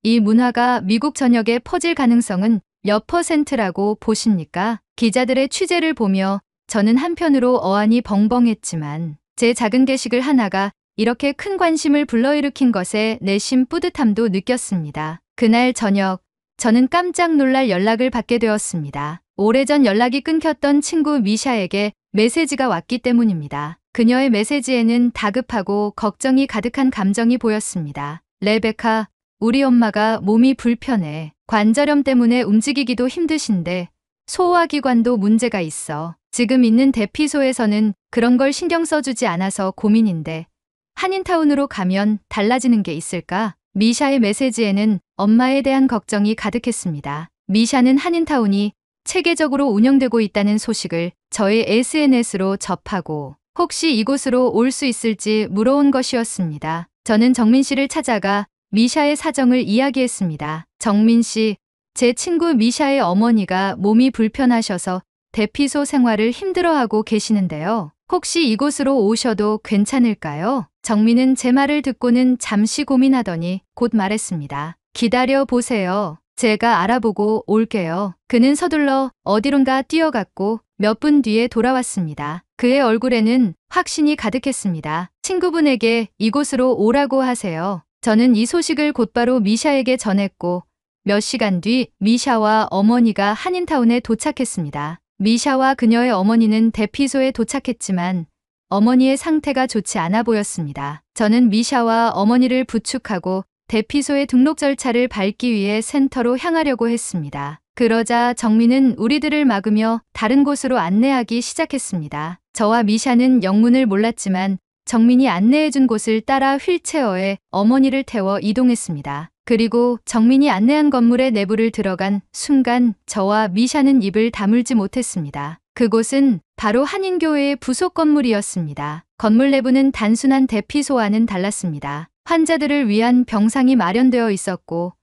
이 문화가 미국 전역에 퍼질 가능성은 몇 %라고 보십니까? 기자들의 취재를 보며 저는 한편으로 어안이 벙벙했지만 제 작은 게시글 하나가 이렇게 큰 관심을 불러일으킨 것에 내심 뿌듯함도 느꼈습니다. 그날 저녁 저는 깜짝 놀랄 연락을 받게 되었습니다. 오래전 연락이 끊겼던 친구 미샤에게 메시지가 왔기 때문입니다. 그녀의 메시지에는 다급하고 걱정이 가득한 감정이 보였습니다. 레베카, 우리 엄마가 몸이 불편해. 관절염 때문에 움직이기도 힘드신데 소화기관도 문제가 있어. 지금 있는 대피소에서는 그런 걸 신경 써주지 않아서 고민인데 한인타운으로 가면 달라지는 게 있을까? 미샤의 메시지에는 엄마에 대한 걱정이 가득했습니다. 미샤는 한인타운이 체계적으로 운영되고 있다는 소식을 저의 SNS로 접하고 혹시 이곳으로 올 수 있을지 물어온 것이었습니다. 저는 정민 씨를 찾아가 미샤의 사정을 이야기했습니다. 정민 씨, 제 친구 미샤의 어머니가 몸이 불편하셔서 대피소 생활을 힘들어하고 계시는데요. 혹시 이곳으로 오셔도 괜찮을까요? 정민은 제 말을 듣고는 잠시 고민하더니 곧 말했습니다. 기다려 보세요. 제가 알아보고 올게요. 그는 서둘러 어디론가 뛰어갔고 몇 분 뒤에 돌아왔습니다. 그의 얼굴에는 확신이 가득했습니다. 친구분에게 이곳으로 오라고 하세요. 저는 이 소식을 곧바로 미샤에게 전했고 몇 시간 뒤 미샤와 어머니가 한인타운에 도착했습니다. 미샤와 그녀의 어머니는 대피소에 도착했지만 어머니의 상태가 좋지 않아 보였습니다. 저는 미샤와 어머니를 부축하고 대피소의 등록 절차를 밟기 위해 센터로 향하려고 했습니다. 그러자 정민은 우리들을 막으며 다른 곳으로 안내하기 시작했습니다. 저와 미샤는 영문을 몰랐지만 정민이 안내해준 곳을 따라 휠체어에 어머니를 태워 이동했습니다. 그리고 정민이 안내한 건물의 내부를 들어간 순간 저와 미샤는 입을 다물지 못했습니다. 그곳은 바로 한인교회의 부속 건물이었습니다. 건물 내부는 단순한 대피소와는 달랐습니다. 환자들을 위한 병상이 마련되어 있었고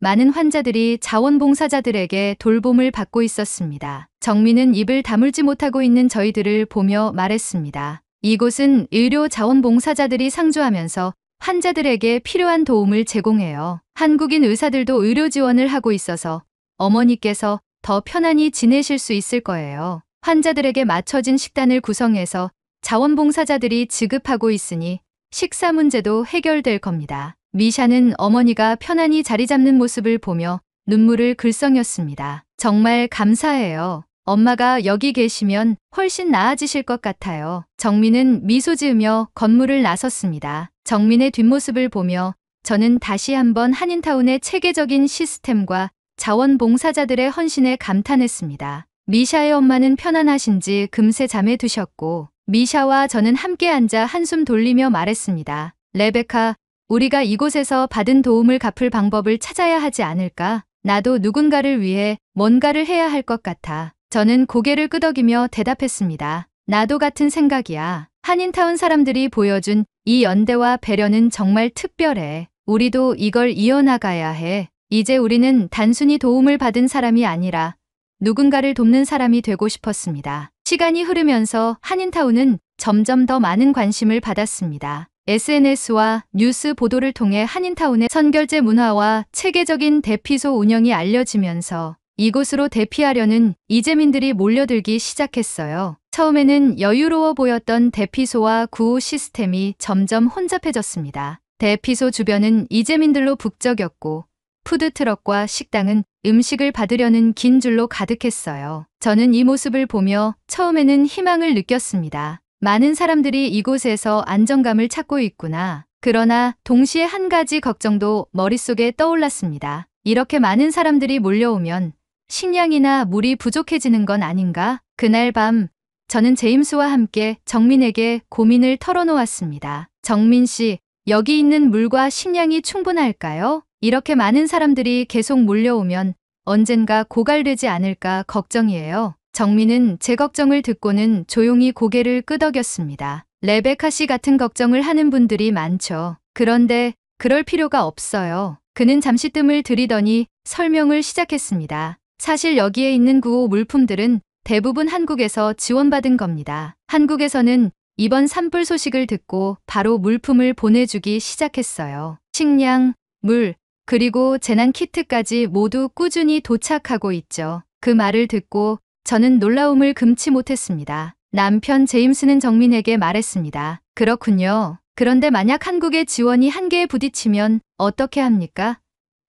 많은 환자들이 자원봉사자들에게 돌봄을 받고 있었습니다. 정민은 입을 다물지 못하고 있는 저희들을 보며 말했습니다. 이곳은 의료 자원봉사자들이 상주하면서 환자들에게 필요한 도움을 제공해요. 한국인 의사들도 의료 지원을 하고 있어서 어머니께서 더 편안히 지내실 수 있을 거예요. 환자들에게 맞춰진 식단을 구성해서 자원봉사자들이 지급하고 있으니 식사 문제도 해결될 겁니다. 미샤는 어머니가 편안히 자리 잡는 모습을 보며 눈물을 글썽였습니다. 정말 감사해요. 엄마가 여기 계시면 훨씬 나아지실 것 같아요. 정민은 미소 지으며 건물을 나섰습니다. 정민의 뒷모습을 보며 저는 다시 한번 한인타운의 체계적인 시스템과 자원봉사자들의 헌신에 감탄했습니다. 미샤의 엄마는 편안하신지 금세 잠에 드셨고 미샤와 저는 함께 앉아 한숨 돌리며 말했습니다. 레베카, 우리가 이곳에서 받은 도움을 갚을 방법을 찾아야 하지 않을까? 나도 누군가를 위해 뭔가를 해야 할 것 같아. 저는 고개를 끄덕이며 대답했습니다. 나도 같은 생각이야. 한인타운 사람들이 보여준 이 연대와 배려는 정말 특별해. 우리도 이걸 이어나가야 해. 이제 우리는 단순히 도움을 받은 사람이 아니라 누군가를 돕는 사람이 되고 싶었습니다. 시간이 흐르면서 한인타운은 점점 더 많은 관심을 받았습니다. SNS와 뉴스 보도를 통해 한인타운의 선결제 문화와 체계적인 대피소 운영이 알려지면서 이곳으로 대피하려는 이재민들이 몰려들기 시작했어요. 처음에는 여유로워 보였던 대피소와 구호 시스템이 점점 혼잡해졌습니다. 대피소 주변은 이재민들로 북적였고 푸드트럭과 식당은 음식을 받으려는 긴 줄로 가득했어요. 저는 이 모습을 보며 처음에는 희망을 느꼈습니다. 많은 사람들이 이곳에서 안정감을 찾고 있구나. 그러나 동시에 한 가지 걱정도 머릿속에 떠올랐습니다. 이렇게 많은 사람들이 몰려오면 식량이나 물이 부족해지는 건 아닌가? 그날 밤 저는 제임스와 함께 정민에게 고민을 털어놓았습니다. 정민 씨, 여기 있는 물과 식량이 충분할까요? 이렇게 많은 사람들이 계속 몰려오면 언젠가 고갈되지 않을까 걱정이에요. 정민은 제 걱정을 듣고는 조용히 고개를 끄덕였습니다. 레베카 씨 같은 걱정을 하는 분들이 많죠. 그런데 그럴 필요가 없어요. 그는 잠시 뜸을 들이더니 설명을 시작했습니다. 사실 여기에 있는 구호 물품들은 대부분 한국에서 지원받은 겁니다. 한국에서는 이번 산불 소식을 듣고 바로 물품을 보내주기 시작했어요. 식량, 물, 그리고 재난 키트까지 모두 꾸준히 도착하고 있죠. 그 말을 듣고 저는 놀라움을 금치 못했습니다. 남편 제임스는 정민에게 말했습니다. 그렇군요. 그런데 만약 한국의 지원이 한계에 부딪히면 어떻게 합니까?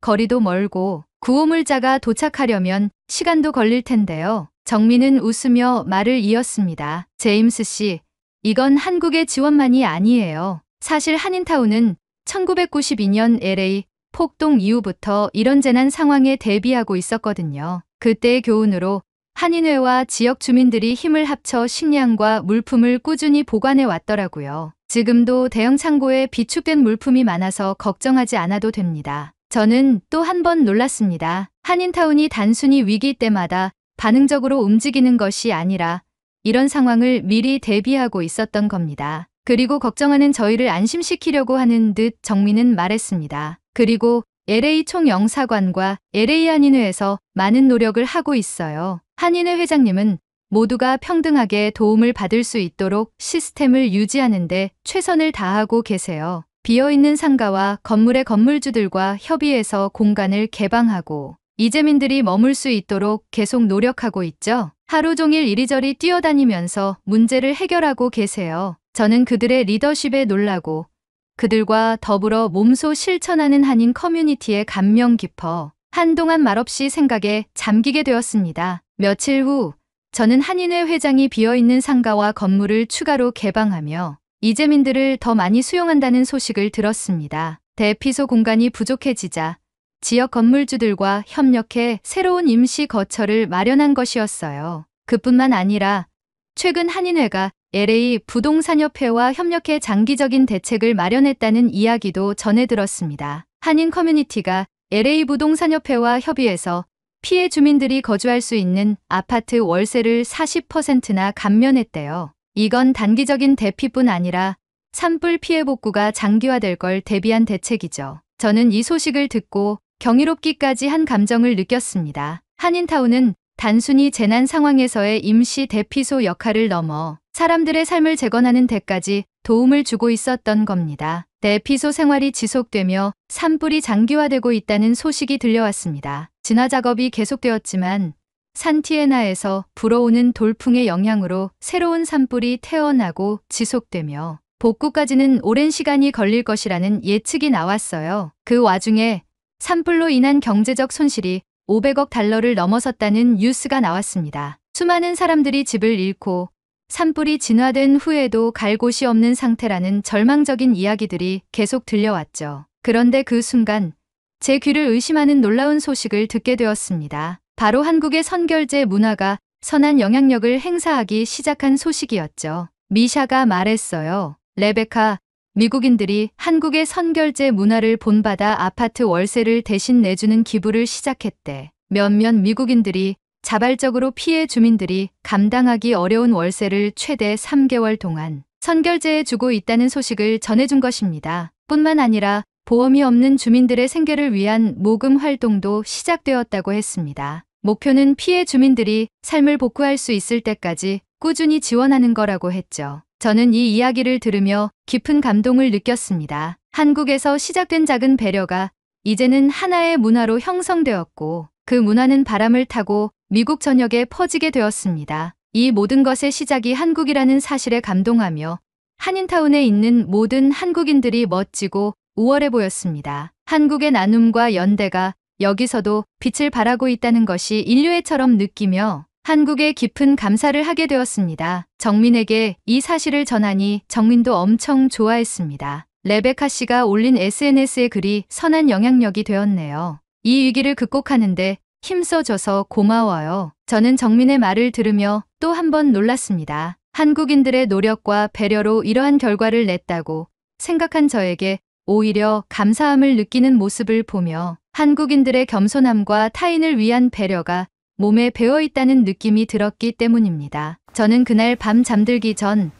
거리도 멀고 구호물자가 도착하려면 시간도 걸릴 텐데요. 정민은 웃으며 말을 이었습니다. 제임스 씨, 이건 한국의 지원만이 아니에요. 사실 한인타운은 1992년 LA 폭동 이후부터 이런 재난 상황에 대비하고 있었거든요. 그때의 교훈으로 한인회와 지역 주민들이 힘을 합쳐 식량과 물품을 꾸준히 보관해 왔더라고요. 지금도 대형 창고에 비축된 물품이 많아서 걱정하지 않아도 됩니다. 저는 또 한 번 놀랐습니다. 한인타운이 단순히 위기 때마다 반응적으로 움직이는 것이 아니라 이런 상황을 미리 대비하고 있었던 겁니다. 그리고 걱정하는 저희를 안심시키려고 하는 듯 정민은 말했습니다. 그리고 LA 총영사관과 LA 한인회에서 많은 노력을 하고 있어요. 한인회 회장님은 모두가 평등하게 도움을 받을 수 있도록 시스템을 유지하는 데 최선을 다하고 계세요. 비어있는 상가와 건물의 건물주들과 협의해서 공간을 개방하고 이재민들이 머물 수 있도록 계속 노력하고 있죠. 하루 종일 이리저리 뛰어다니면서 문제를 해결하고 계세요. 저는 그들의 리더십에 놀라고 그들과 더불어 몸소 실천하는 한인 커뮤니티에 감명 깊어 한동안 말없이 생각에 잠기게 되었습니다. 며칠 후 저는 한인회 회장이 비어있는 상가와 건물을 추가로 개방하며 이재민들을 더 많이 수용한다는 소식을 들었습니다. 대피소 공간이 부족해지자 지역 건물주들과 협력해 새로운 임시 거처를 마련한 것이었어요. 그뿐만 아니라 최근 한인회가 LA 부동산협회와 협력해 장기적인 대책을 마련했다는 이야기도 전해 들었습니다. 한인 커뮤니티가 LA 부동산협회와 협의해서 피해 주민들이 거주할 수 있는 아파트 월세를 40%나 감면했대요. 이건 단기적인 대피뿐 아니라 산불 피해 복구가 장기화될 걸 대비한 대책이죠. 저는 이 소식을 듣고 경이롭기까지 한 감정을 느꼈습니다. 한인타운은 단순히 재난 상황에서의 임시 대피소 역할을 넘어 사람들의 삶을 재건하는 데까지 도움을 주고 있었던 겁니다. 대피소 생활이 지속되며 산불이 장기화되고 있다는 소식이 들려왔습니다. 진화 작업이 계속되었지만 산티에나에서 불어오는 돌풍의 영향으로 새로운 산불이 태어나고 지속되며 복구까지는 오랜 시간이 걸릴 것이라는 예측이 나왔어요. 그 와중에 산불로 인한 경제적 손실이 500억 달러를 넘어섰다는 뉴스가 나왔습니다. 수많은 사람들이 집을 잃고 산불이 진화된 후에도 갈 곳이 없는 상태라는 절망적인 이야기들이 계속 들려왔죠. 그런데 그 순간 제 귀를 의심하는 놀라운 소식을 듣게 되었습니다. 바로 한국의 선결제 문화가 선한 영향력을 행사하기 시작한 소식이었죠. 미샤가 말했어요. 레베카, 미국인들이 한국의 선결제 문화를 본받아 아파트 월세를 대신 내주는 기부를 시작했대. 몇몇 미국인들이 자발적으로 피해 주민들이 감당하기 어려운 월세를 최대 3개월 동안 선결제해 주고 있다는 소식을 전해준 것입니다. 뿐만 아니라 보험이 없는 주민들의 생계를 위한 모금 활동도 시작되었다고 했습니다. 목표는 피해 주민들이 삶을 복구할 수 있을 때까지 꾸준히 지원하는 거라고 했죠. 저는 이 이야기를 들으며 깊은 감동을 느꼈습니다. 한국에서 시작된 작은 배려가 이제는 하나의 문화로 형성되었고 그 문화는 바람을 타고 미국 전역에 퍼지게 되었습니다. 이 모든 것의 시작이 한국이라는 사실에 감동하며 한인타운에 있는 모든 한국인들이 멋지고 우월해 보였습니다. 한국의 나눔과 연대가 여기서도 빛을 발하고 있다는 것이 인류애처럼 느끼며 한국에 깊은 감사를 하게 되었습니다. 정민에게 이 사실을 전하니 정민도 엄청 좋아했습니다. 레베카 씨가 올린 SNS의 글이 선한 영향력이 되었네요. 이 위기를 극복하는데 힘써줘서 고마워요. 저는 정민의 말을 들으며 또 한 번 놀랐습니다. 한국인들의 노력과 배려로 이러한 결과를 냈다고 생각한 저에게 오히려 감사함을 느끼는 모습을 보며 한국인들의 겸손함과 타인을 위한 배려가 몸에 배어있다는 느낌이 들었기 때문입니다. 저는 그날 밤 잠들기 전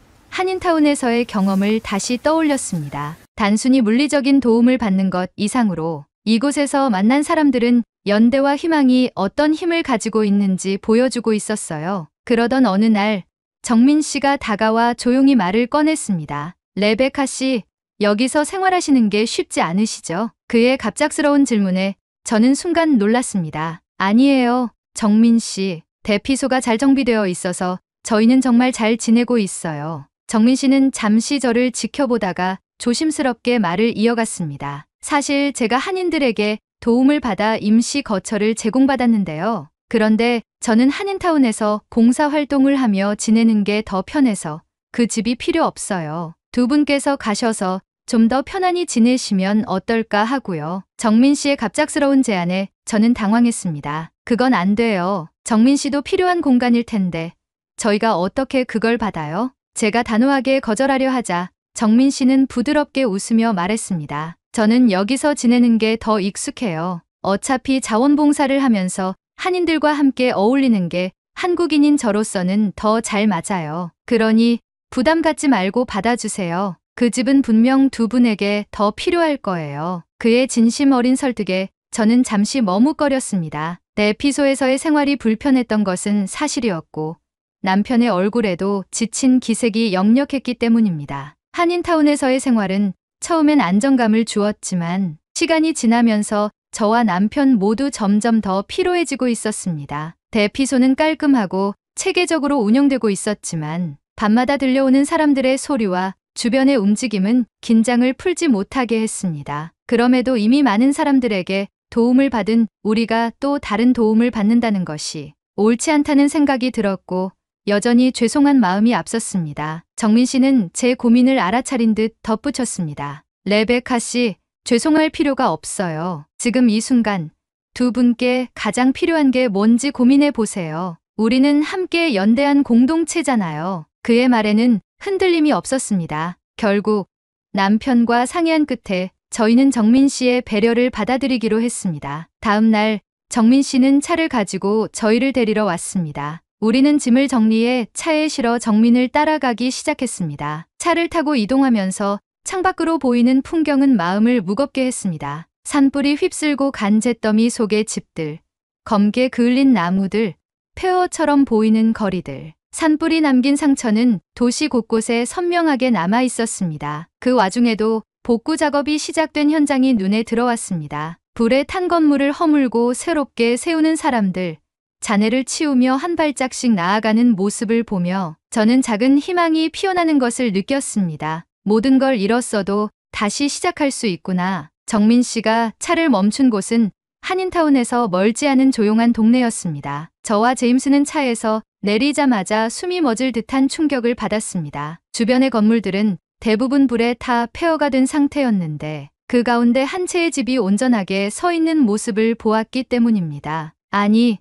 한인타운에서의 경험을 다시 떠올렸습니다. 단순히 물리적인 도움을 받는 것 이상으로 이곳에서 만난 사람들은 연대와 희망이 어떤 힘을 가지고 있는지 보여주고 있었어요. 그러던 어느 날 정민 씨가 다가와 조용히 말을 꺼냈습니다. 레베카 씨, 여기서 생활하시는 게 쉽지 않으시죠? 그의 갑작스러운 질문에 저는 순간 놀랐습니다. 아니에요, 정민 씨. 대피소가 잘 정비되어 있어서 저희는 정말 잘 지내고 있어요. 정민 씨는 잠시 저를 지켜보다가 조심스럽게 말을 이어갔습니다. 사실 제가 한인들에게 도움을 받아 임시 거처를 제공받았는데요. 그런데 저는 한인타운에서 봉사활동을 하며 지내는 게 더 편해서 그 집이 필요 없어요. 두 분께서 가셔서 좀 더 편안히 지내시면 어떨까 하고요. 정민 씨의 갑작스러운 제안에 저는 당황했습니다. 그건 안 돼요. 정민 씨도 필요한 공간일 텐데 저희가 어떻게 그걸 받아요? 제가 단호하게 거절하려 하자 정민 씨는 부드럽게 웃으며 말했습니다. 저는 여기서 지내는 게 더 익숙해요. 어차피 자원봉사를 하면서 한인들과 함께 어울리는 게 한국인인 저로서는 더 잘 맞아요. 그러니 부담 갖지 말고 받아주세요. 그 집은 분명 두 분에게 더 필요할 거예요. 그의 진심 어린 설득에 저는 잠시 머뭇거렸습니다. 대피소에서의 생활이 불편했던 것은 사실이었고 남편의 얼굴에도 지친 기색이 역력했기 때문입니다. 한인타운에서의 생활은 처음엔 안정감을 주었지만 시간이 지나면서 저와 남편 모두 점점 더 피로해지고 있었습니다. 대피소는 깔끔하고 체계적으로 운영되고 있었지만 밤마다 들려오는 사람들의 소리와 주변의 움직임은 긴장을 풀지 못하게 했습니다. 그럼에도 이미 많은 사람들에게 도움을 받은 우리가 또 다른 도움을 받는다는 것이 옳지 않다는 생각이 들었고 여전히 죄송한 마음이 앞섰습니다. 정민 씨는 제 고민을 알아차린 듯 덧붙였습니다. 레베카 씨, 죄송할 필요가 없어요. 지금 이 순간 두 분께 가장 필요한 게 뭔지 고민해 보세요. 우리는 함께 연대한 공동체잖아요. 그의 말에는 흔들림이 없었습니다. 결국 남편과 상의한 끝에 저희는 정민 씨의 배려를 받아들이기로 했습니다. 다음 날 정민 씨는 차를 가지고 저희를 데리러 왔습니다. 우리는 짐을 정리해 차에 실어 정민을 따라가기 시작했습니다. 차를 타고 이동하면서 창밖으로 보이는 풍경은 마음을 무겁게 했습니다. 산불이 휩쓸고 간 잿더미 속의 집들, 검게 그을린 나무들, 폐허처럼 보이는 거리들. 산불이 남긴 상처는 도시 곳곳에 선명하게 남아 있었습니다. 그 와중에도 복구 작업이 시작된 현장이 눈에 들어왔습니다. 불에 탄 건물을 허물고 새롭게 세우는 사람들, 잔해를 치우며 한 발짝씩 나아가는 모습을 보며 저는 작은 희망이 피어나는 것을 느꼈습니다. 모든 걸 잃었어도 다시 시작할 수 있구나. 정민 씨가 차를 멈춘 곳은 한인타운에서 멀지 않은 조용한 동네였습니다. 저와 제임스는 차에서 내리자마자 숨이 멎을 듯한 충격을 받았습니다. 주변의 건물들은 대부분 불에 타 폐허가 된 상태였는데 그 가운데 한 채의 집이 온전하게 서 있는 모습을 보았기 때문입니다. 아니,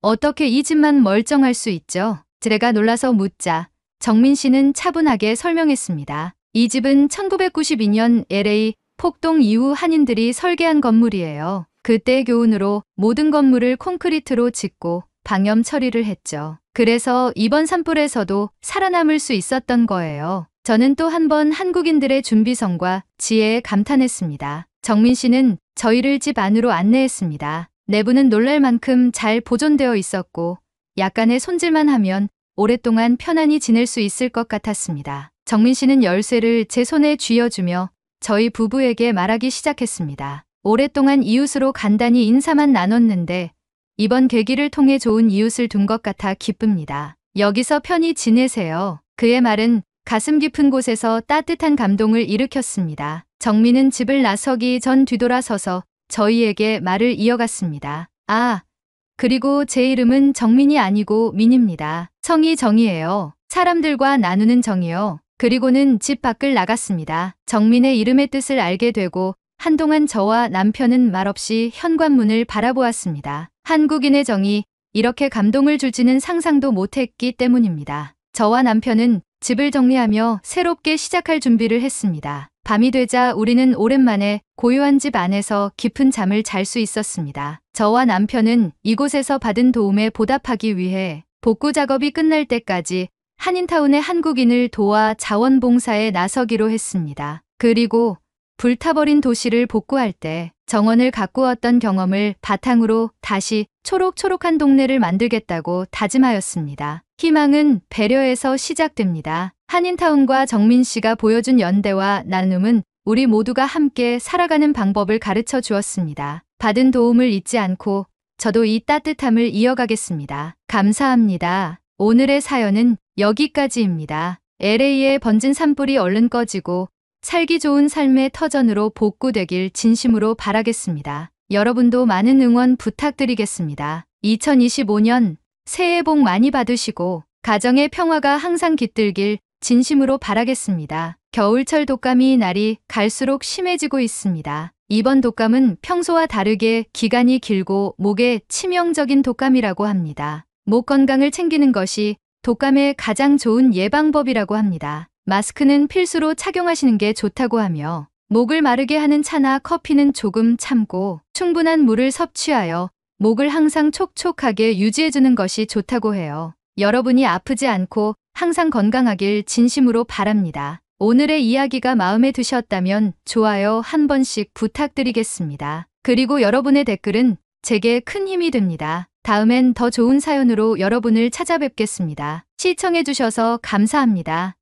어떻게 이 집만 멀쩡할 수 있죠? 제가 놀라서 묻자 정민 씨는 차분하게 설명했습니다. 이 집은 1992년 LA 폭동 이후 한인들이 설계한 건물이에요. 그때의 교훈으로 모든 건물을 콘크리트로 짓고 방염 처리를 했죠. 그래서 이번 산불에서도 살아남을 수 있었던 거예요. 저는 또 한 번 한국인들의 준비성과 지혜에 감탄했습니다. 정민 씨는 저희를 집 안으로 안내했습니다. 내부는 놀랄 만큼 잘 보존되어 있었고 약간의 손질만 하면 오랫동안 편안히 지낼 수 있을 것 같았습니다. 정민 씨는 열쇠를 제 손에 쥐어주며 저희 부부에게 말하기 시작했습니다. 오랫동안 이웃으로 간단히 인사만 나눴는데 이번 계기를 통해 좋은 이웃을 둔 것 같아 기쁩니다. 여기서 편히 지내세요. 그의 말은 가슴 깊은 곳에서 따뜻한 감동을 일으켰습니다. 정민은 집을 나서기 전 뒤돌아서서 저희에게 말을 이어갔습니다. 아, 그리고 제 이름은 정민이 아니고 민입니다. 성이 정이에요. 사람들과 나누는 정이요. 그리고는 집 밖을 나갔습니다. 정민의 이름의 뜻을 알게 되고 한동안 저와 남편은 말없이 현관문을 바라보았습니다. 한국인의 정이 이렇게 감동을 줄지는 상상도 못했기 때문입니다. 저와 남편은 집을 정리하며 새롭게 시작할 준비를 했습니다. 밤이 되자 우리는 오랜만에 고요한 집 안에서 깊은 잠을 잘 수 있었습니다. 저와 남편은 이곳에서 받은 도움에 보답하기 위해 복구 작업이 끝날 때까지 한인타운의 한국인을 도와 자원봉사에 나서기로 했습니다. 그리고 불타버린 도시를 복구할 때 정원을 가꾸었던 경험을 바탕으로 다시 초록초록한 동네를 만들겠다고 다짐하였습니다. 희망은 배려에서 시작됩니다. 한인타운과 정민 씨가 보여준 연대와 나눔은 우리 모두가 함께 살아가는 방법을 가르쳐 주었습니다. 받은 도움을 잊지 않고 저도 이 따뜻함을 이어가겠습니다. 감사합니다. 오늘의 사연은 여기까지입니다. LA에 번진 산불이 얼른 꺼지고 살기 좋은 삶의 터전으로 복구되길 진심으로 바라겠습니다. 여러분도 많은 응원 부탁드리겠습니다. 2025년 새해 복 많이 받으시고 가정의 평화가 항상 깃들길 진심으로 바라겠습니다. 겨울철 독감이 날이 갈수록 심해지고 있습니다. 이번 독감은 평소와 다르게 기간이 길고 목에 치명적인 독감이라고 합니다. 목 건강을 챙기는 것이 독감의 가장 좋은 예방법이라고 합니다. 마스크는 필수로 착용하시는 게 좋다고 하며 목을 마르게 하는 차나 커피는 조금 참고 충분한 물을 섭취하여 목을 항상 촉촉하게 유지해주는 것이 좋다고 해요. 여러분이 아프지 않고 항상 건강하길 진심으로 바랍니다. 오늘의 이야기가 마음에 드셨다면 좋아요 한 번씩 부탁드리겠습니다. 그리고 여러분의 댓글은 제게 큰 힘이 됩니다. 다음엔 더 좋은 사연으로 여러분을 찾아뵙겠습니다. 시청해주셔서 감사합니다.